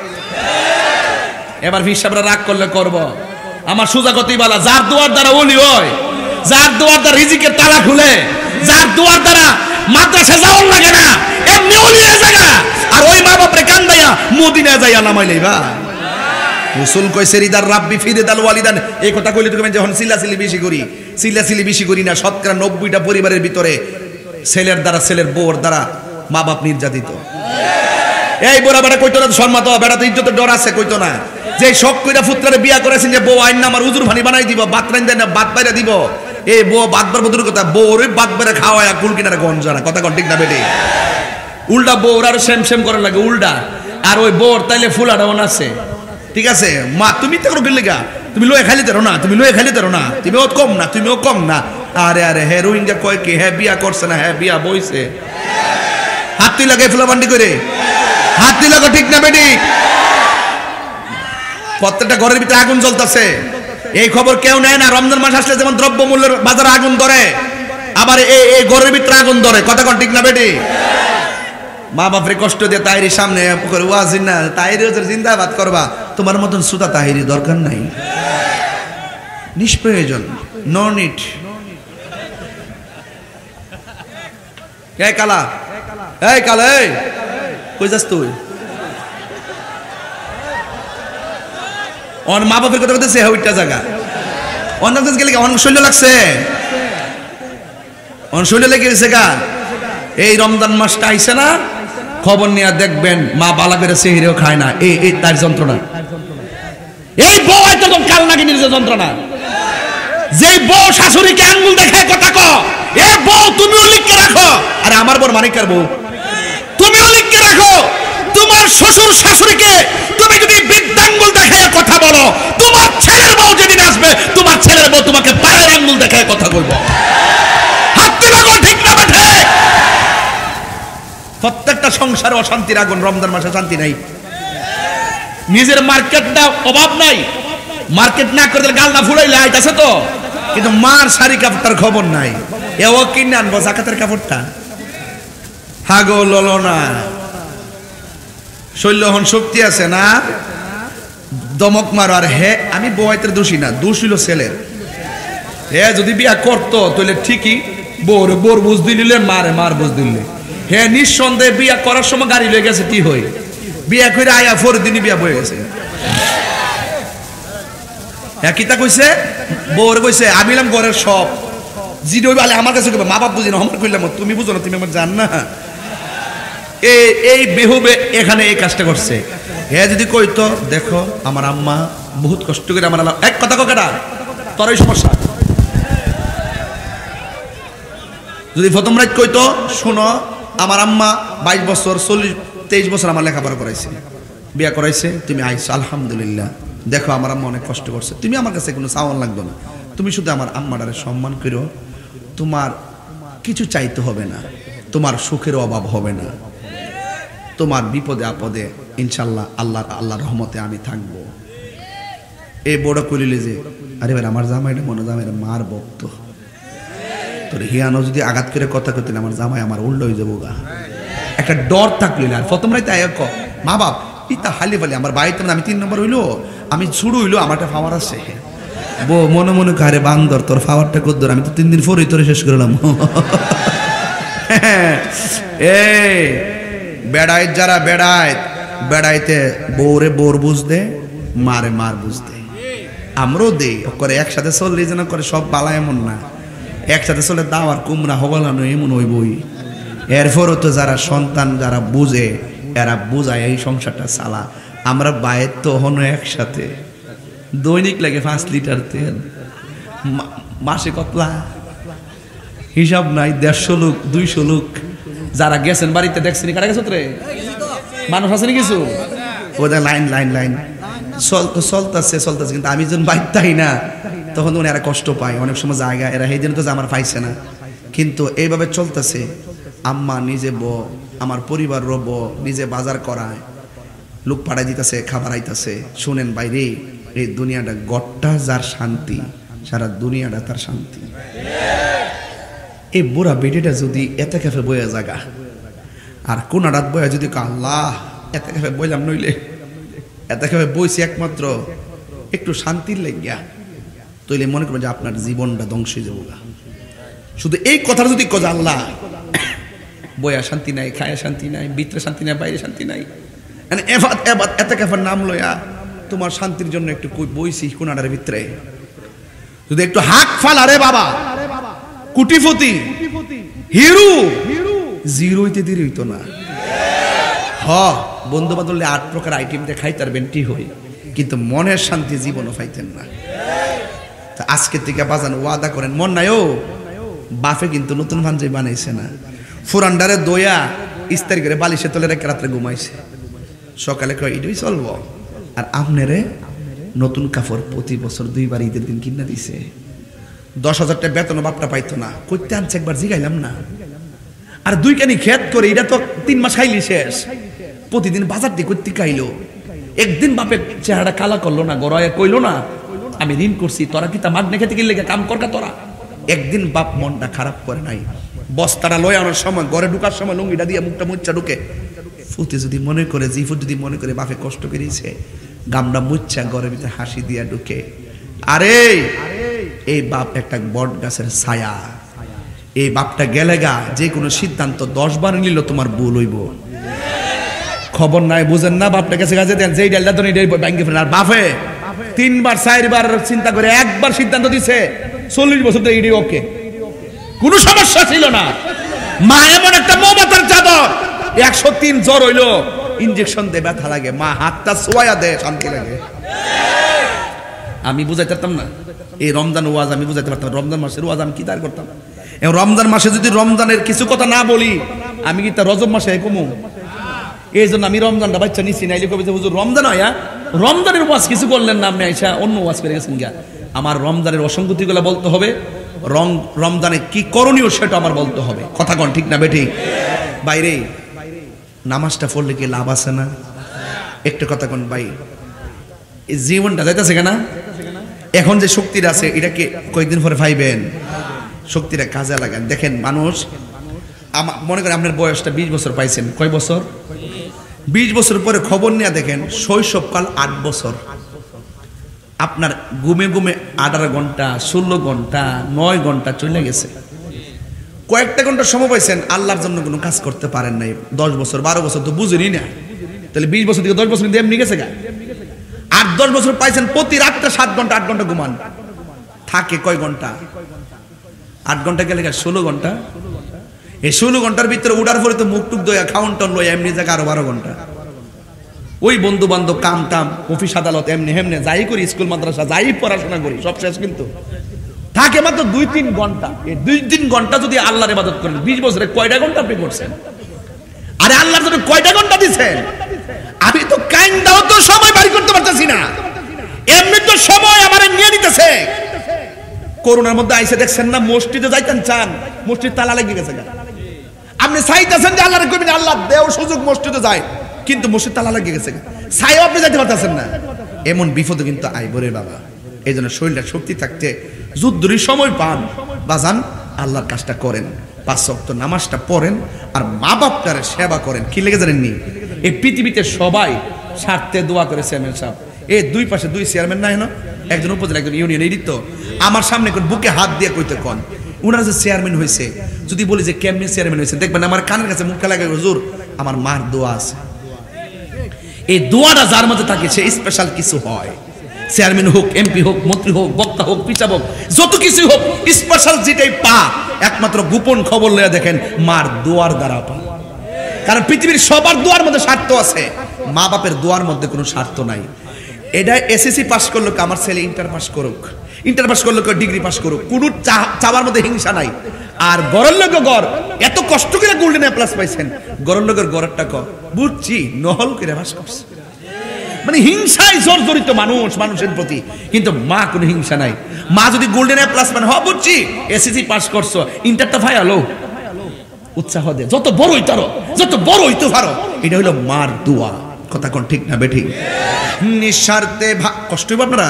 এবার ফিসাবরা রাগ করলে করব। আমার সোজা কথাই বলা, যার দোয়ার দ্বারা ওলি হয়, যার দোয়ার দ্বারা রিজিকের তালা খুলে, যার দোয়ার দ্বারা মাদ্রাসা যাওয়ার লাগে না, এমনি ওলি হয়ে জায়গা। আর ওই মা বাপরে কান্দাইয়া মদিনায় যাইয়া নামাইলেই বা রাসূল কইছে রিদার রাব্বি ফিরিদাল ওয়ালিদান। এই কথা কইলে তুমি যখন চিল্লাচিল্লি বেশি করি, চিল্লাচিল্লি বেশি করি না। শতকরা 90টা পরিবারের ভিতরে ছেলের দ্বারা, ছেলের বউর দ্বারা মা বাপ নির্যাতিত। এই বড় বেটা কইতো না সম্মাত, বেটা তো ইজ্জতের ডর আছে, কইতো না যে শখ কইরা পুত্রে বিয়া করেছেন যে বউ আইন না আমার উজুর ভানি বানাই দিব, বাত রাইন দেন না, বাত বাইরা দিব। এই বউ বাত বার বদুর কথা, বউর বাত বাইরা খাওয়ায়া কুল কিনারে গঞ্জানা, কথা কোন ঠিক না বেটি? উল্টা বউর আর সেম সেম করার লাগে উল্টা। আর ওই বউর তাইলে ফুলাটা ওন আছে, ঠিক আছে? মা তুমি তো গেলে গা, তুমি লয়ে খাইলে দেরো না, তুমি লয়ে খাইলে দেরো না, তুমিও কম না, তুমিও কম না। আরে আরে হে রোহিঙ্গা কয় কি, হ্যাঁ বিয়া করছে না, হ্যাঁ বিয়া বইছে। হাত তুই লাগে ফুলাবান্ডি করে, হাত তুই লাগে, ঠিক না বেটি? প্রত্যেকটা ঘরের ভিতরে আগুন জ্বলতেছে, এই খবর কেউ নেয় না। রমজান মাস আসলে যেমন দ্রব্য মূল্যের বাজারে আগুন ধরে, আবার এই ঘরের ভিতরে আগুন ধরে, কথা কোন ঠিক না বেটি? মা বাপরে কষ্ট দিয়ে তাহিরির সামনে ওয়াজিন না, তাহিরি জিন্দাবাদ করবা, তোমার মতন সুতা তাহিরি দরকার নাই, নিষ্প্রয়োজন, নো নিড। এই কালা, এই কালা, এই কই যাস তুই? অন মা বাপের কথা বলতেছে ওইটা জায়গা, অন্য কাছে গেলে অন শৈল লাগছে, অন শৈল লেগে গেছে গা। এই রমজান মাসটা আইছে না, খবর নিয়ে দেখবেন মা বালা করে সেহিরেও খায় না, এই তার যন্ত্রণা। এই বউ একদম কাল নাগিনীর যে যন্ত্রণা, যে বউ শাশুড়িকে আঙ্গুল দেখায় কথা ক, এ বউ তুমিও লিখকে রাখো। আরে আমার বর মানিকার বউ, তুমিও লিখকে রাখো। তোমার শ্বশুর শাশুড়িকে তুমি যদি বৃদ্ধাঙ্গুল দেখায় কথা বলো, তোমার ছেলের বউ যেদিন আসবে, তোমার ছেলের বউ তোমাকে পায়ের আঙ্গুল দেখায় কথা কইব। হাত তুলো, ঠিক না বেঠে? প্রত্যেকটা সংসারে অশান্তির আগুন। রমজান মাসে শান্তি নাই, নিজের মার্কেটটা অভাব নাই, মার্কেট না করে গাল না ফুলাইলে আইতাছে তো, কিন্তু মার শাড়ি কাপড়টার খবর নাই। এও কিনে আনবো জাকাতের কাপড়টা, হাগো ললো না, শৈল্য হন শক্তি আছে না, দমক মারো। আর হে আমি বউয়ের দোষী না, দোষ হইল ছেলের। হে যদি বিয়া করতো তাহলে ঠিকই বোর বুঝ দিলে, মার বুঝ দিলে। হে নিঃসন্দেহে বিয়া করার সময় গাড়ি লয়ে গেছে, কি হই বিয়া করে আয়া ফোর দিনই বিয়া বয়ে গেছে। হ্যাঁ কিতা কইছে, বউর কইছে আমি এলাম ঘরের সব, জিডি হইবে আমার কাছে মা বাপ বুঝি না, আমার কইলাম তুমি বুঝো না, তুমি আমার জান না। এই বেহুবে এখানে এই কাজটা করছে। হে যদি কইতো দেখো আমার আম্মা বহুত কষ্ট করে আমার এক কথা কেটা তোর এই সমস্যা, যদি প্রথম রাত কইতো শোনো আমার আম্মা 22 বছর 23 বছর আমার লেখাপড়া করাইছে, বিয়া করাইছে, তুমি আইছো আলহামদুলিল্লাহ, দেখো আমার আম্মা অনেক কষ্ট করছে, তুমি আমার কাছে কোনো চাওয়ান লাগবে না, তুমি শুধু আমার আম্মাটারে সম্মান করো, তোমার কিছু চাইতে হবে না, তোমার সুখের অভাব হবে না, তোমার বিপদে আপদে ইনশাল্লাহ আল্লাহর রহমতে আমি থাকবো। এই বড় করিলে যে আরে ভাই আমার জামাইটা মনে জামাইটা মার ভক্ত, তোর হিয়ানো যদি আঘাত করে কথা করতে আমার জামাই আমার উল্টো হয়ে যাবো গা, একটা ডর থাকলে। আর প্রথম রাইতে মা বাপ ইতা হালি ফালি আমার বাড়িতে আমি 3 নম্বর হইলো, আমি শুরু হইলো আমারটা ফাওয়ার আছে, বো মনে মনে কারে বান্দর তোর ফাওয়ারটা কদ্দর, আমি তো 3 দিন পরেই তোরে শেষ করলাম। এই বেড়ায় যারা বেড়াইতে বউরে বোর বুঝদে, মারে মার বুঝদে, আমরাও দেই করে একসাথে চললে যেন করে সব বালা, এমন না, একসাথে চলে দাওয়ার কুমড়া হগলানো এমন হইবই। এরপরও তো যারা সন্তান যারা বুঝে এরা বুঝায় এই সংসারটা চালা। আমরা বাইরে তো হনো একসাথে, দৈনিক লাগে 5 লিটার তেল, মাসে কতলা হিসাব নাই, 150 লোক 200 লোক যারা গেছেন বাড়িতে দেখছেন, কারা গেছে রে মানুষ আছে কিছু, ওদের লাইন চলতেছে, কিন্তু আমি যখন বাইরতাই না তখন উনি এরা কষ্ট পায় অনেক সময় জায়গা এরা এই দিন তো আমার পাইছে না, কিন্তু এইভাবে চলতেছে। আম্মা নিজে আমার পরিবার রব নিজে বাজার করায়, লোক পাড়াই দিতেছে, খাবার আইতাছে। শুনেন বাইরে, এই দুনিয়াটা গট্টা যার শান্তি, সারা দুনিয়াটা তার শান্তি। এই বুড়া বেটিটা যদি এতে কাফে বইয়া জাগা, আর কোন রাত বইয়া যদি আল্লাহ এতে কাফে বইলাম, নইলে এতে কাফে বইছি একমাত্র একটু শান্তির লাগিয়া, তইলে মনে করবেন যে আপনার জীবনটা ধ্বংস হয়ে যাবো। শুধু এই কথা যদি কজা আল্লাহ বইয়া শান্তি নাই, খায়া শান্তি নাই, ভিতরে শান্তি নাই, বাইরে শান্তি নাই, এতে কাফের নাম লয়া তোমার শান্তির জন্য একটু বইছি কোনাডার ভিতরে, যদি একটু হাত ফালা রে বাবা, কুটিপতি হিরো জিরোইতে দেরি হইতো না। বন্ধু বান্ধব 8 প্রকার আইটেম দেখাই তার বেন্টি হই, কিন্তু মনের শান্তি জীবনও পাইতেন না। তা আজকে থেকে বাজান ওয়াদা করেন, মন নাই ও বাফে কিন্তু নতুন ভাঞ্জি বানাইছে না, ফুরান্ডারে দইয়া ইস্তারি করে বালিশে তলে রেখে রাত্রে ঘুমাইছে, সকালে কয় ইডই চলবো। আর আমনেরে নতুন কাপড় প্রতি বছর 2 বার ঈদের দিন কিনা দিছে, 10,000 টাকা বেতন বাপটা পাইতো না, করতে আনছে একবার জিগাইলাম না। আর 2 কানি খেত করে এটা তো 3 মাস খাইলি শেষ, প্রতিদিন বাজার দিয়ে করতে খাইলো। একদিন বাপের চেহারা কালা করলো না, গড়ায় কইলো না আমি ঋণ করছি, তোরা কি তা মাগনে খেতে গেলে কাম করকা তোরা। একদিন বাপ মনটা খারাপ করে নাই, বস্তাটা লয় আনার সময় ঘরে ঢুকার সময় লুঙ্গিটা দিয়ে মুখটা মুচ্ছা ঢুকে ফুতে যদি মনে করে, জিফুত যদি মনে করে বাপে কষ্ট করেছে, গামটা মুচ্ছা ঘরের ভিতরে হাসি দিয়া ঢুকে। আরে এই বাপ একটা বট গাছের ছায়া, এই বাপটা গেলে গা যে কোনো সিদ্ধান্ত 10 বার নিল তোমার ভুল হইব। খবর নাই, বুঝেন না, বাপটা কাছে কাছে দেন যেই ডালটা তো ব্যাংকে ফেলেন। আর বাপে 3 বার 4 বার চিন্তা করে একবার সিদ্ধান্ত দিছে, 40 বছর তো ইডি ওকে, কোনো সমস্যা ছিল না। মা এমন একটা মমতার চাদর, 103 জ্বর হইলো, ইনজেকশন দে ব্যথা লাগে, মা হাতটা ছোঁয়া দে শান্তি লাগে। আমি বুঝাইতে পারতাম না এই রমজান ওয়াজ, আমি বুঝাইতে পারতাম রমজান মাসের ওয়াজ আমি কি তার করতাম। এবং রমজান মাসে যদি রমজানের কিছু কথা না বলি, আমি কি তা রজব মাসে কমু? এই জন্য আমি রমজানটা বাচ্চা নিচ্ছি, নাইলে কবে হুজুর রমজান হয়, রমজানের ওয়াজ কিছু করলেন না, আপনি আইসা অন্য ওয়াজ করে গেছেন গিয়া। আমার রমজানের অসঙ্গতিগুলো বলতে হবে, রমজানে কি করণীয় সেটা আমার বলতে হবে। কথা কন ঠিক না বেঠি? বাইরে নামাজটা পড়লে কি লাভ আছে না? একটা কথা কন ভাই, এই জীবনটা যাইতেছে কেনা, এখন যে শক্তিটা আছে এটাকে কয়েকদিন পরে পাইবেন, শক্তিটা কাজে লাগান। দেখেন মানুষ, মনে করেন আপনার বয়সটা 20 বছর পাইছেন, কয় বছর? 20 বছর পরে খবর নিয়ে দেখেন শৈশবকাল 8 বছর, আপনার ঘুমে ঘুমে 18 ঘন্টা 16 ঘন্টা 9 ঘন্টা চলে গেছে। কয়েকটা ঘন্টা সময় পাইছেন, আল্লাহর জন্য কোনো কাজ করতে পারেন নাই। 10 বছর 12 বছর তো বুঝেনি না, তাহলে 20 বছর থেকে 10 বছর কিন্তু এমনি গেছে গা। 8-10 বছর পাইছেন, প্রতি রাত্রে 7 ঘন্টা 8 ঘন্টা ঘুমান, থাকে কয় ঘন্টা? 8 ঘন্টা গেলে 16 ঘন্টা। এই 16 ঘন্টার ভিতরে উড়ার পরে তো মুখ টুক দইয়া খাউন টন লইয়া এমনি জায়গা আরো 12 ঘন্টা। ওই বন্ধু বান্ধব কাম টাম অফিস আদালত এমনি হেমনে যাই করি, স্কুল মাদ্রাসা যাই পড়াশোনা করি সব শেষ, কিন্তু থাকে মাত্র 2-3 ঘন্টা। এই 2-3 ঘন্টা যদি আল্লাহর ইবাদত করেন, 20 বছরে কয়টা ঘন্টা আপনি করছেন? আরে আল্লাহর জন্য কয়টা ঘন্টা দিচ্ছেন? আমি তো কাইন্দাও তো সময় বাড়ি করতে পারতেছি না, এমনি তো সময় আমারে নিয়ে নিতেছে। করোনার মধ্যে আইসে দেখছেন না, মসজিদে যাইতেন চান, মসজিদ তালা লেগে গেছে। আপনি চাইতেছেন যে আল্লাহর কইবেন আল্লাহ দেও সুযোগ মসজিদে যায়, কিন্তু মসজিদ তালা লেগে গেছে, চাইও আপনি যাইতে পারতেছেন না। এমন বিপদ কিন্তু আইবরে বাবা। এই জন্য শরীরটা শক্তি থাকতে যুদ্ধের সময় পান, বাজান আল্লাহর কাজটা করেন, 5 ওয়াক্ত নামাজটা পড়েন, আর মা বাপটারে সেবা করেন। কি লেগে জানেননি, এই পৃথিবীতে সবাই স্বার্থে দোয়া করে। চেয়ারম্যান সাহেব, এই 2 পাশে 2 চেয়ারম্যান নাই না, একজন উপজেলা একজন ইউনিয়ন, এই তো আমার সামনে বুকে হাত দিয়ে কইতে কন উনারা যে চেয়ারম্যান হয়েছে, যদি বলি যে কেমনি চেয়ারম্যান হয়েছে, দেখবেন আমার কানের কাছে মুখটা লাগে, হুজুর আমার মার দোয়া আছে। এই দোয়াটা যার মধ্যে থাকে সে স্পেশাল কিছু হয়। চেয়ারম্যান হোক, এমপি হোক, মন্ত্রী হোক, বক্তা হোক, পিসাব হোক, যত কিছু হোক, স্পেশাল যেটাই পা একমাত্র গোপন খবর লইয়া দেখেন মার দোয়ার দ্বারা পা। কারণ পৃথিবীর সবার দোয়ার মধ্যে স্বার্থ আছে, মা বাপের দোয়ার মধ্যে কোনো স্বার্থ নাই। এটা এসএসসি পাস করলো, আমার ছেলে ইন্টার পাস করুক, ইন্টার পাস করলো ডিগ্রি পাস করুক, কোনো চাওয়ার মধ্যে হিংসা নাই। আর গড়ের লোক গড় এত কষ্ট করে গোল্ডেন এ প্লাস পাইছেন, গড়ের লোকের গড়েরটা বুঝছি নহল করে বাস করছে, মানে হিংসায় জর্জরিত মানুষ মানুষের প্রতি, কিন্তু মা কোনো হিংসা নাই। মা যদি গোল্ডেন এ প্লাস মানে বুঝছি এসএসসি পাস করছো ইন্টারটা ভাই আলো উৎসাহ দে, যত বড় হইতারো, যত বড় হইতে পারো, এটা হইলো মার দোয়া। কথা কোন ঠিক না বেঠিক? নিঃস্বার্থে কষ্ট হইব আপনারা,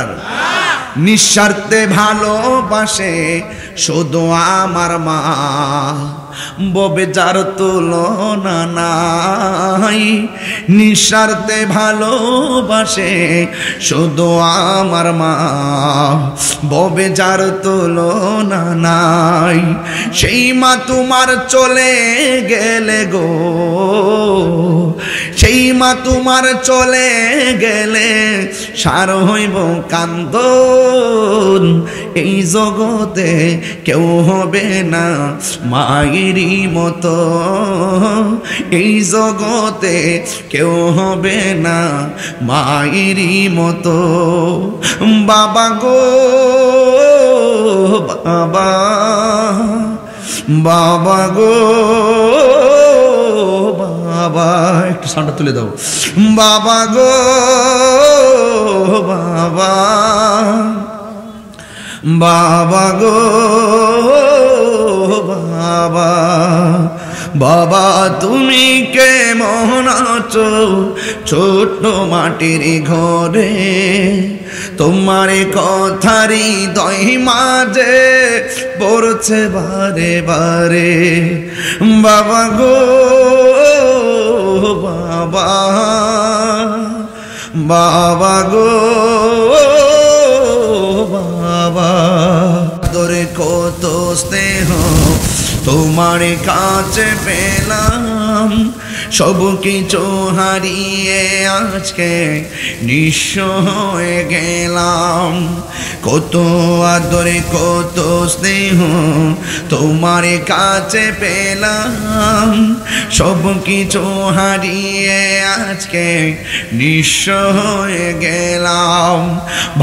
নিঃস্বার্থে ভালোবাসে শুধু আমার মা, ববে যার তুলনা নাই। নিঃস্বার্থে ভালোবাসে শুধু আমার মা, ববে যার তুলনা নাই। সেই মা তোমার চলে গেলে গো, সেই মা তোমার চলে গেলে সার হইব কান্দন। এই জগতে কেউ হবে না মায়েরই মতো, এই জগতে কেউ হবে না মায়েরই মতো। বাবা গো বাবা, বাবা গো বাবা, একটু সাউন্ডটা তুলে দাও। বাবা গো বাবা, বাবা গো বাবা, বাবা তুমি কেমন আছো ছোট্ট মাটির ঘরে, তোমার কথারই হৃদয় মাঝে পড়ছে বারে বারে। বাবা গো বাবা, বাবা গো বাবা, তোরে কত স্নেহ তোমার কাছে পেলাম, সব কিছু হারিয়ে আজকে নিঃস্ব হয়ে গেলাম। কত আদরে কত স্নেহ তোমার কাছে পেলাম, সব কিছু হারিয়ে আজকে নিঃস্ব হয়ে গেলাম।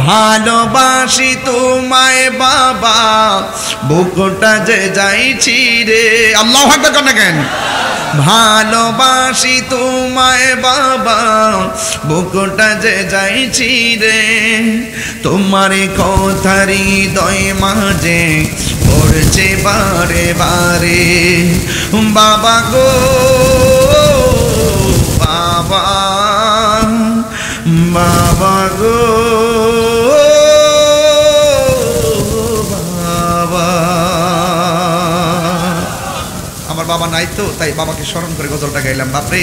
ভালোবাসি তোমায় বাবা, বুকটা যে যাইছি রে। আল্লাহু আকবার কর না কেন? ভালোবাসি তোমায় বাবা, বুকটা যে যাইছি রে, তোমার কথারই হৃদয় মাঝে পড়ছে বারে বারে। বাবা গো বাবা, বাবা গো বাবা। আমার বাবা নাই তো, তাই বাবাকে স্মরণ করে গজলটা গাইলাম। বাপরে,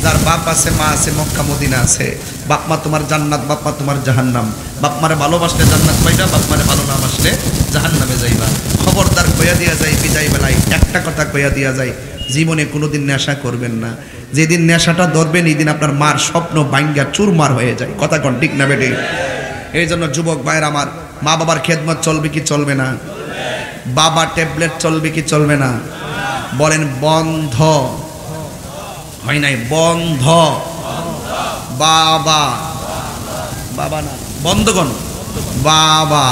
যার বাপ আছে, মা আছে, মক্কা মদিনা আছে, বাপ মা তোমার জান্নাত, বাপ মা তোমার জাহান্নাম। বাপ মারে ভালোবাসলে জান্নাত পাইবা, বাপ মারে ভালো না বাসলে জাহান্নামে যাইবা। খবরদার কইয়া দিয়া যায় বিদায় বেলায় একটা কথা কইয়া দিয়া যায়, জীবনে কোনোদিন নেশা করবেন না। যেদিন নেশাটা ধরবেন এই দিন আপনার মার স্বপ্ন ভাঙ্গা চুরমার হয়ে যায়। কথা কোন ঠিক না বেটে? এই জন্য যুবক ভাইয়ের আমার, মা বাবার খেদমত চলবে কি চলবে না? বাবা ট্যাবলেট চলবে কি চলবে না? বলেন বন্ধ হয় নাই, বন্ধ। বাবা, বাবা না বন্ধ কোন? বাবা,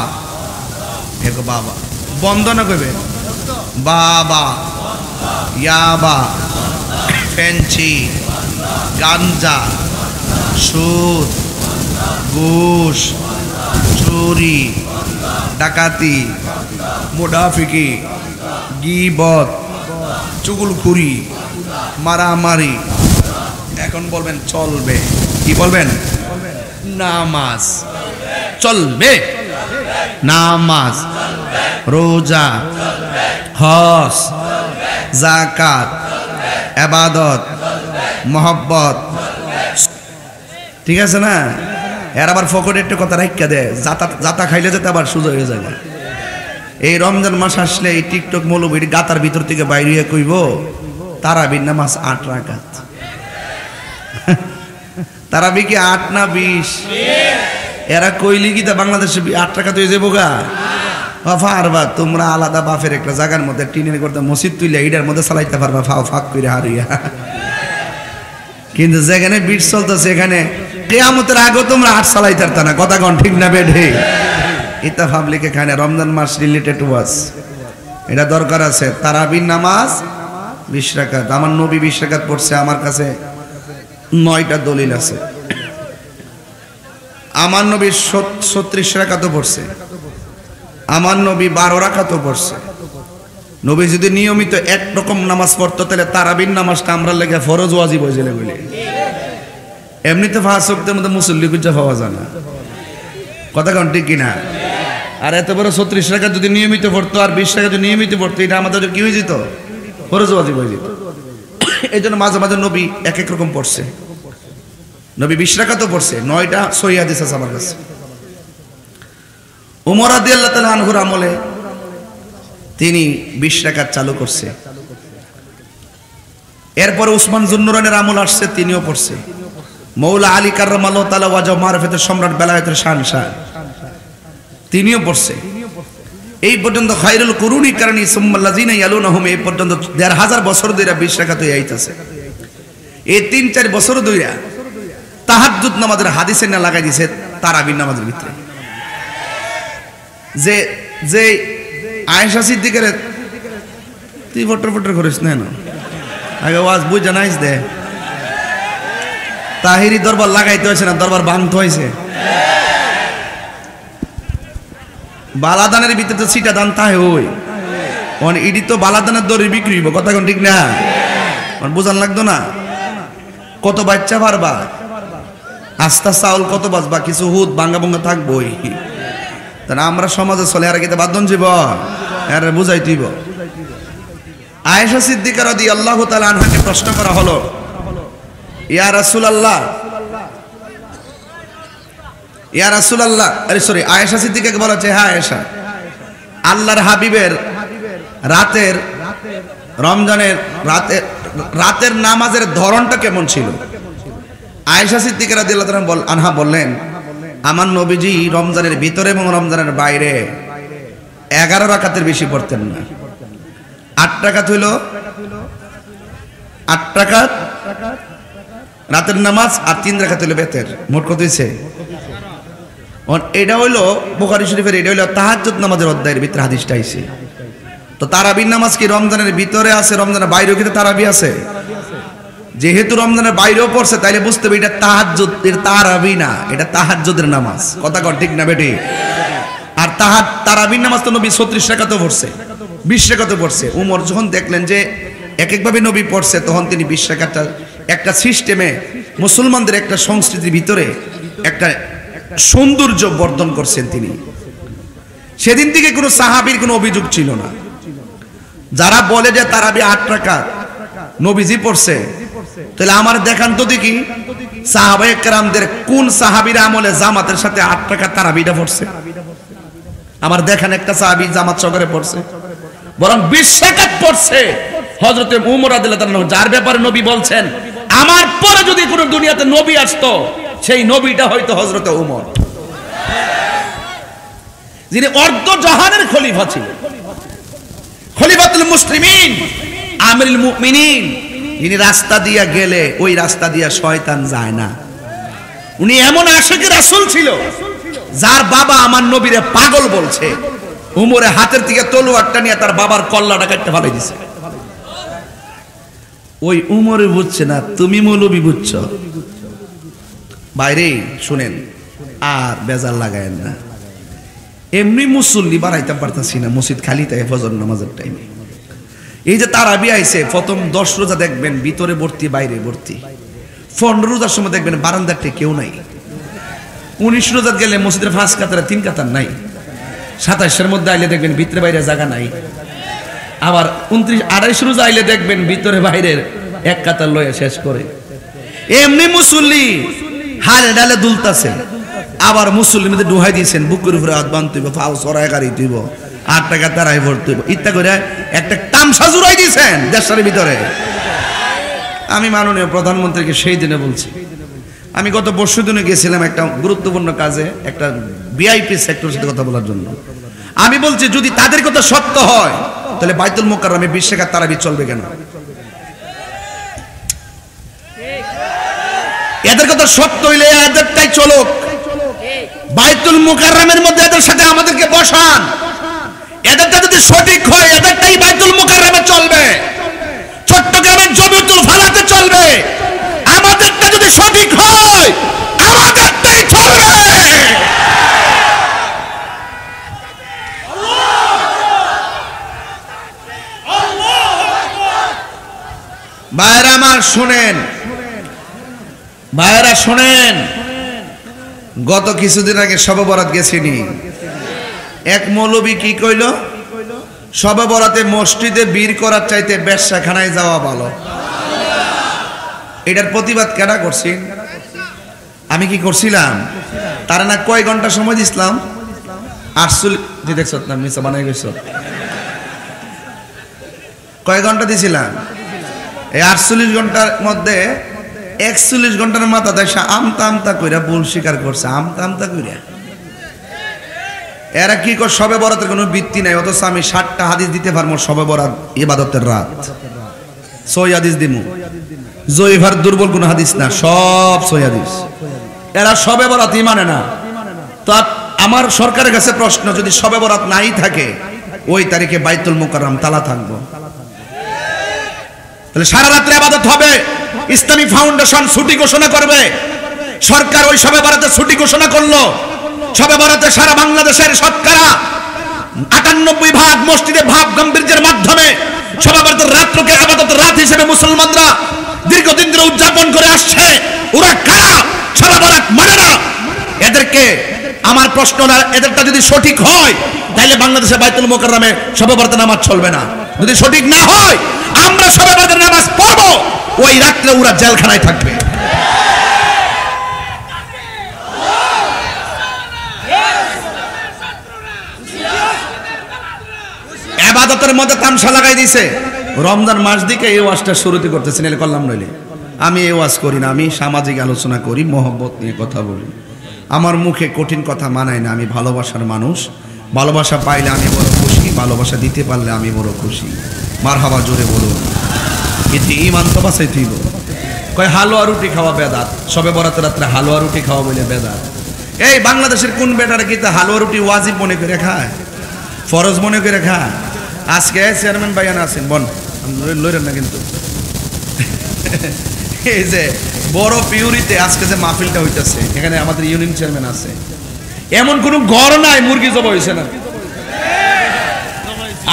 দেখো বাবা বন্ধ না কইবে। বাবা, ইয়াবা, ফেন্সি, গাঞ্জা, সুদ, ঘুষ, চুরি, ডাকাতি, মুনাফিকি, গীবত, চুগলখুরি, মারামারি। এখন বলবেন চলবে কি? বলবেন নামাজ চলবে, নামাজ, রোজা, হজ, যাকাত, ইবাদত, মহব্বত, ঠিক আছে না? এর আবার ফকরে একটা কথা রাখা দেয়, যাতা খাইলে যেতে আবার সুযোগ হয়ে যাবে। এই রমজান মাস আসলে এই টিকটক মৌলবীর গাতার ভিতর থেকে বাইরে কইব তারাবির নামাজ 8 রাকাত। তারাবি কি 8 না 20? এরা কইলি কি তা বাংলাদেশে 8 রাকাত হয়ে যাবো গা? পারবা তোমরা আলাদা বাফের একটা জায়গার মধ্যে টিনের করতে মসজিদ তুইলে এইটার মধ্যে চালাইতে পারবা ফাও ফাঁক করে হারিয়া। কিন্তু যেখানে বিট চলতেছে এখানে কিয়ামতের আগে তোমরা 8 চালাইতে পারতা না। কথা কোন ঠিক না বেঠে? এটা পাবলিক এখানে রমজান মাস রিলেটেড ওয়াজ, এটা দরকার আছে। তারাবির নামাজ 20 রাকাত, আমার নবী 20 রাকাত পড়ছে। আমার কাছে 9টা দলিল আছে। আমার নবী 36 রাকাতও পড়ছে। আমার নবী 12 রাকাতও পড়ছে। নবী যদি নিয়মিত একরকম নামাজ পড়তো তাহলে তারাবির নামাজটা আমরা লেগে ফরজ ওয়াজিব হয়ে গেলে বলে। এমনিতে 5 ওয়াক্তের মধ্যে মুসল্লি খুঁজে পাওয়া যায় না, কথা কোন ঠিক কিনা? আর এত বড় 36 রাকাত যদি নিয়মিত পড়তো আর 20 রাকাত যদি নিয়মিত পড়তো, এটা আমাদের কি হয়ে যেত? ফরজ ওয়াজিব হয়ে যেত। এই জন্য মাঝে মাঝে নবী এক এক রকম পড়ছে। নবী 20 রাকাতও পড়ছে, 9টা সহিহ হাদিস আছে আমার কাছে। উমর রাদিয়াল্লাহু তাআলা আনহুর আমলে তিনি 20 রাকাত চালু করছে। এরপরে উসমান যুন্নুরাইনের আমল আসছে, তিনিও পড়ছে। মৌলা আলী কাররামাল্লাহু তাআলা ওয়াজহ মারফাতের সম্রাট বেলায়েতের শাহ তিনিও পড়ছে। এই পর্যন্ত খায়রুল কুরুনি কারণী সুম্মাল্লাযিনা ইয়ালুনহুম, এই পর্যন্ত 1500 বছর ধরে 20 রাকাত হয়ে আইতাছে। এই 3-4 বছর ধরে তাহাজ্জুদ নামাজের হাদিসে না লাগাই দিয়েছে তারাবির নামাজের ভিতরে। যে যে আয়েশা সিদ্দিকের তুই ফটর ফটর করিস না, আগে ওয়াজ বুঝ জানাইস দে। তাহিরি দরবার লাগাইতে হয়েছে না, দরবার ভাঙতে হয়েছে। বালাদানের ভিতরে তো সিটা দান তাহে ওই ইডি তো বালাদানের দরে বিক্রি হইব, কথা কোন ঠিক না? বোঝান লাগতো না? কত বাচ্চা পারবা, আস্তা চাউল কত বাজবা, কিছু হুদ ভাঙ্গা ভঙ্গা থাকবোই। তাহলে আমরা সমাজে চলে আর কিন্তু বাদন জীব আর বুঝাই দিব। আয়েশা সিদ্দিকা রাদিয়াল্লাহু তাআলা আনহাকে প্রশ্ন করা হলো, ইয়া রাসূলুল্লাহ, ইয়া রাসূলুল্লাহ, আরে সরি, আয়েশা সিদ্দিকাকে বলা হচ্ছে, হ্যাঁ আয়েশা, আল্লাহর হাবিবের রাতের রমজানের রাতের নামাজের ধরনটা কেমন ছিল? আয়েশা সিদ্দিকা রাদিয়াল্লাহু আনহা বললেন, আমার নবীজি রমজানের ভিতরে এবং রমজানের বাইরে 11 রাকাতের বেশি পড়তেন না। 8 রাকাত হইল 8 রাকাত রাতের নামাজ, আর 3 রাকাত হইল বেতের। মোট কত হইছে? এটা হইলো বুখারী শরীফের, এটা হইলো তাহাজ্জুদ নামাজের অধ্যায়ের ভিতরে হাদিসটা আইছে। তো তারাবির নামাজ কি রমজানের ভিতরে আছে, রমজানের বাইরেও কিন্তু তারাবি আছে? যেহেতু রমজানের বাইরেও পড়ছে তাইলে বুঝতে হবে এটা তাহাজ্জুদ, এটা তারাবি না, এটা তাহাজ্জুদের নামাজ, কথা কর ঠিক না বেটি? আর তারাবির নামাজ তো নবী 36 রাকাতও পড়ছে, 20 রাকাতও পড়ছে। উমর যখন দেখলেন যে এক একভাবে নবী পড়ছে, তখন তিনি 20 রাকাতটা একটা সিস্টেমে মুসলমানদের একটা সংস্কৃতির ভিতরে একটা সৌন্দর্য বর্ধন করছেন তিনি। সেদিন থেকে কোনো সাহাবীর কোনো অভিযোগ ছিল না। যারা বলে যে তারাবি 8 রাকাত নবীজি পড়ছে, তাহলে আমার দেখান তো দেখি সাহাবায়ে কেরামদের কোন সাহাবীর আমলে জামাতের সাথে 8 রাকাত তারাবিটা পড়ছে। আমার দেখান একটা সাহাবী জামাত সহকারে পড়ছে, বরং 20 রাকাত পড়ছে হযরতে উমর রাদিয়াল্লাহু তাআলা, যার ব্যাপারে নবী বলছেন আমার পরে যদি কোনো দুনিয়াতে নবী আসতো সেই নবীটা হয়তো হযরতে উমর, যিনি অর্ধ জাহানের খলিফা ছিলেন, খলিফাতুল মুসলিমিন, আমিরুল মুমিনিন। যিনি রাস্তা দিয়া গেলে ওই রাস্তা দিয়া শয়তান যায় না। উনি এমন আশিক রাসূল ছিল যার বাবা আমার নবীরে পাগল বলছে। উমরে হাতের থেকে তলোয়ারটা নিয়ে তার বাবার কল্লাটা কাটতে ফেলে দিছে। ওই উমরে বুঝছে না, তুমি মৌলবী বুঝছো। বাইরে শুনেন, আর বেজার লাগায়েন না। এমনি মুসল্লি বাড়াইতে পারতাছি না, মসজিদ খালি তাই ফজর নামাজের টাইমে। এই যে তারাবি আইছে, প্রথম 10 রোজা দেখবেন ভিতরে ভর্তি বাইরে ভর্তি। 15 রোজার সময় দেখবেন বারান্দাতে কেউ নাই। 19 রোজা গেলে মসজিদের 5 কাতারে 3 কাতার নাই। 27-এর মধ্যে আইলে দেখবেন ভিতরে বাইরে জায়গা নাই। আবার 29-28 রোজা আইলে দেখবেন ভিতরে বাইরের 1 কাতার লয়ে শেষ করে। এমনি মুসল্লি হালে ডালে দুলতাছে। আবার মুসল্লির মধ্যে ডুহাই দিয়েছেন, বুকের উপরে হাত বাঁধতেইব, ফাও সরাই গাড়ি তুইব, 8 টাকা তারাই ভরতে হইব, ইত্যা করে একটা তামসা জুড়াই দিয়েছেন দেশের ভিতরে। আমি মাননীয় প্রধানমন্ত্রীকে সেই দিনে বলছি, আমি গত পরশু দিনে গেছিলাম একটা গুরুত্বপূর্ণ কাজে, একটা ভিআইপি সেক্টরের সাথে কথা বলার জন্য। আমি বলছি যদি তাদের কথা সত্য হয় তাহলে বাইতুল মুকাররমে 20 রাকাত তারাবি চলবে কেন? এদের কথা সত্য হইলে এদেরটাই চলুক। বাইতুল মুকাররমের মধ্যে এদের সাথে আমাদেরকে বসান। এদেরটা যদি সঠিক হয় এদেরটাই বাইতুল মুকাররমে চলবে, চট্টগ্রামের জমিয়তুল ফালাতে চলবে। আমাদেরটা যদি সঠিক হয় আমাদেরটাই চলবে। ভাইরা আমার শুনেন, ভাইরা শুনেন, গত কিছুদিন আগে শবে বরাত গেছিনি, এক মৌলবী কি কইল, শবে বরাতে মসজিদে বীর করার চাইতে বেশ্যাখানায় যাওয়া ভালো। এটার প্রতিবাদ কেডা করছি? আমি কি করছিলাম? তারা না কয় ঘন্টা সময় দিছিলাম? 48 দেখছ না, মিছা বানাই গেছ। কয় ঘন্টা দিছিলাম? এই 48 ঘন্টার মধ্যে 41 ঘন্টার মাথা দেশা আমতা আমতা কইরা ভুল স্বীকার করছে, আমতা আমতা কইরা। এরা কি কর, শবে বরাতের কোনো ভিত্তি নাই, অথচ আমি 60টা হাদিস দিতে পারবো শবে বরাত ইবাদতের রাত। 6 হাদিস দিমু, জয়ীফার দুর্বল কোনো হাদিস না, সব 6 হাদিস। এরা শবে বরাতই মানে না। তো আমার সরকারের কাছে প্রশ্ন, যদি শবে বরাত নাই থাকে, ওই তারিখে বাইতুল মুকাররম তালা থাকবো, তাহলে সারা রাত্রে ইবাদত হবে। ইসলামী ফাউন্ডেশন ছুটি ঘোষণা করবে, সরকার ওই শবে বরাতে ছুটি ঘোষণা করলো। শবে বরাতে সারা বাংলাদেশের শতকরা 98% মসজিদে ভাব গাম্ভীর্যের মাধ্যমে শবে বরাতের রাতকে ইবাদতের রাত হিসেবে মুসলমানরা দীর্ঘদিন ধরে উদযাপন করে আসছে। ওরা কারা? শবে বরাত মানে না। এদেরকে আমার প্রশ্ন, এদেরটা যদি সঠিক হয় তাহলে বাংলাদেশে বাইতুল মুকাররমে শবে বরাতের নামাজ চলবে না। যদি সঠিক না হয়, আমরা শবে বরাতের নামাজ পড়ব, ওই রাত্রে ওরা জেলখানায় থাকবে। ইবাদতের মধ্যে তামসা লাগাই দিয়েছে। রমজান মাস দিকে এই ওয়াজটা শুরুতে করতেছেন, এলে করলাম নইলে। আমি এই ওয়াজ করি না, আমি সামাজিক আলোচনা করি, মহব্বত নিয়ে কথা বলি। আমার মুখে কঠিন কথা মানায় না। আমি ভালোবাসার মানুষ, ভালোবাসা পাইলে আমি বড় খুশি, ভালোবাসা দিতে পারলে আমি বড় খুশি। মারহাবা জোরে বলুন। কিন্তু ইমান তো বাঁচাই থইব। কয় হালুয়া রুটি খাওয়া বেদাত, শবে বরাতের রাত্রে হালুয়া রুটি খাওয়া বলে বেদাত। এই বাংলাদেশের কোন বেটারা কি তা হালুয়া রুটি ওয়াজিব মনে করে খায়, ফরজ মনে করে খায়? আজকে চেয়ারম্যান ভাইয়ান আছেন, বন লইরেন না কিন্তু। এই যে বড় পিউরিতে আজকে যে মাহফিলটা হইতেছে, এখানে আমাদের ইউনিয়ন চেয়ারম্যান আছে, এমন কোন ঘর নাই মুরগি জবাই হয়েছে না।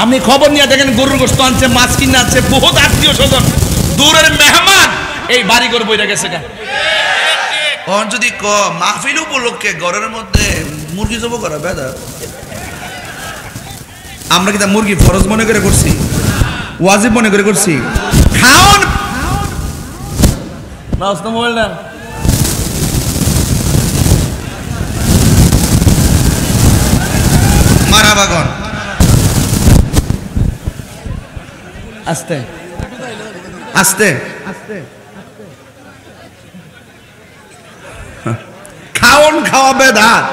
আপনি খবর নিয়ে দেখেন, গরুর গোশত আনছে, মাছ কিনে আনছে, বহুত আত্মীয় স্বজন, দূরের মেহমান এই বাড়ি ঘর বইরা গেছে। যদি মাহফিল উপলক্ষে ঘরের মধ্যে মুরগি জবাই করা বেদা। আমরা কি তা মুরগি ফরজ মনে করে করছি, ওয়াজিব মনে করে করছি? খাওন মোবাইল না, মারাবাগন আস্তে আস্তে খাওন খাওয়া বেদাত।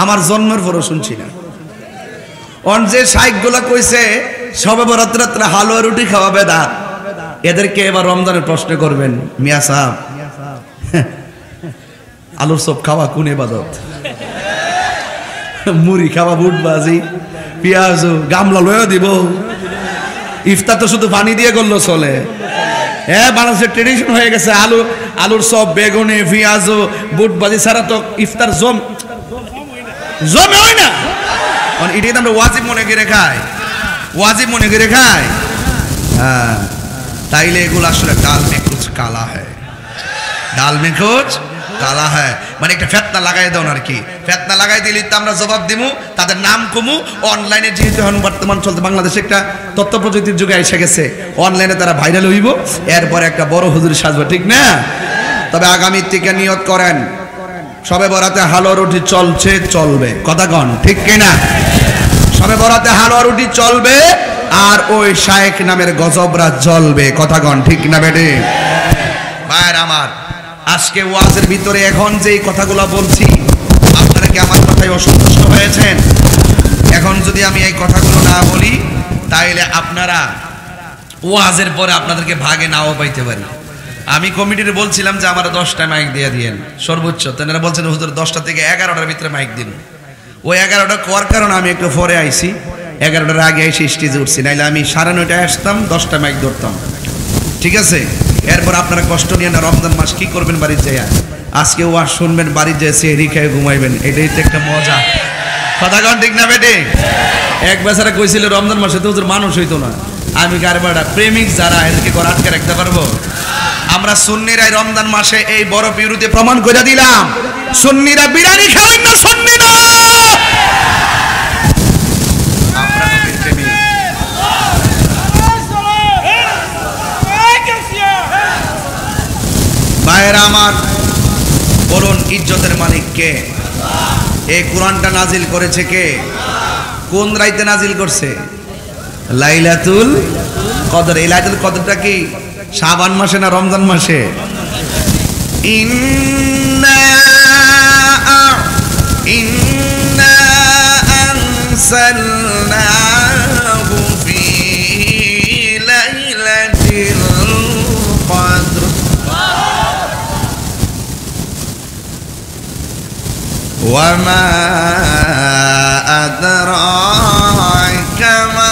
আমার জন্মের পরও শুনছি না। অন যে শাইখ গুলা কইছে শবে বরাত রাত্রে হালুয়া রুটি খাওয়া বেদাত, এদেরকে এবার রমজানের প্রশ্ন করবেন, মিয়া সাহেব আলুর চপ খাওয়া কোন ইবাদত? মুড়ি খাওয়া, বুট বাজি, পেঁয়াজ গামলা লয়ে দিব? ইফতার তো শুধু পানি দিয়ে করলো চলে। হ্যাঁ, বাংলাদেশের ট্রেডিশন হয়ে গেছে আলুর চপ, বেগুনি, পেঁয়াজ, বুট বাজি ছাড়া তো ইফতার জমে হয় না। এটাই তো আমরা ওয়াজিব মনে করে খাই, ওয়াজিব মনে করে খাই। হ্যাঁ, তাইলে এগুলো আসলে ডাল মে কুছ কালা হ্যায়, ডাল মে কুছ কালা হ্যায়, মানে একটা ফেতনা লাগাই দেন আর কি। ফেতনা লাগাই দিলে তো আমরা জবাব দিমু, তাদের নাম কমু। অনলাইনে যেহেতু এখন বর্তমান চলতে, বাংলাদেশে একটা তথ্য প্রযুক্তির যুগে এসে গেছে, অনলাইনে তারা ভাইরাল হইব, এরপরে একটা বড় হুজুর সাজবে, ঠিক না? তবে আগামী থেকে নিয়ত করেন, শবে বরাতে হালুয়া রুটি চলছে, চলবে, কথা কন ঠিক কিনা? শবে বরাতে হালুয়া রুটি চলবে, আর ওই শায়েখ নামের গজবরা জ্বলবে, কথা কন ঠিক না বেটে? ভাইয়ের আমার, আজকে ওয়াজের ভিতরে এখন যেই কথাগুলো বলছি, আপনারা কি আমার কথায় অসন্তুষ্ট হয়েছেন? এখন যদি আমি এই কথাগুলো না বলি, তাইলে আপনারা ওয়াজের পরে আপনাদেরকে ভাগে নাও পাইতে পারি। আমি কমিটির বলছিলাম যে আমার 10টা মাইক দিয়ে দিয়েন সর্বোচ্চ, তারা বলছেন হুজুর 10টা থেকে 11টার ভিতরে মাইক দিন। ওই 11টা কোয়ার কারণে আমি একটু পরে আইছি, 11টার আগে এসে স্টেজে উঠছি, নাইলে আমি 9:30টায় আসতাম, 10টা মাইক ধরতাম, ঠিক আছে? এরপর আপনারা কষ্ট নিয়ে না, রমজান মাস কি করবেন বাড়ির যাইয়া, আজকে ওয়াজ শুনবেন, বাড়ির যায় সেহরি খেয়ে ঘুমাইবেন, এটাই তো একটা মজা, কথা কন ঠিক না বেটে? এক বেচারা কইছিল রমজান মাসে তো হুজুর মানুষ হইতো না, আমি গারবাড়া প্রেমিক যারা এদেরকে ঘর আটকে রাখতে পারবো? আমরা সুন্নিরা রমজান মাসে এই বড় বিরুদ্ধে প্রমাণ করে দিলাম, সুন্নিরা বিরিয়ানি খাবেন না, সুন্নিরা আমরা নবীর প্রেমিক। ভাইয়েরা আমার, বলুন ইজ্জতের মালিক কে? এই কোরআনটা নাজিল করেছে কে? কোন রাইতে নাজিল করছে? লাইলাতুল কদর। এই লাইলাতুল কদরটা কি শাবান মাসে না রমজান মাসে? ইন্না আনসালনাহু ফি লাইলাতিল কদর। ওয়া মা আদরাকা মা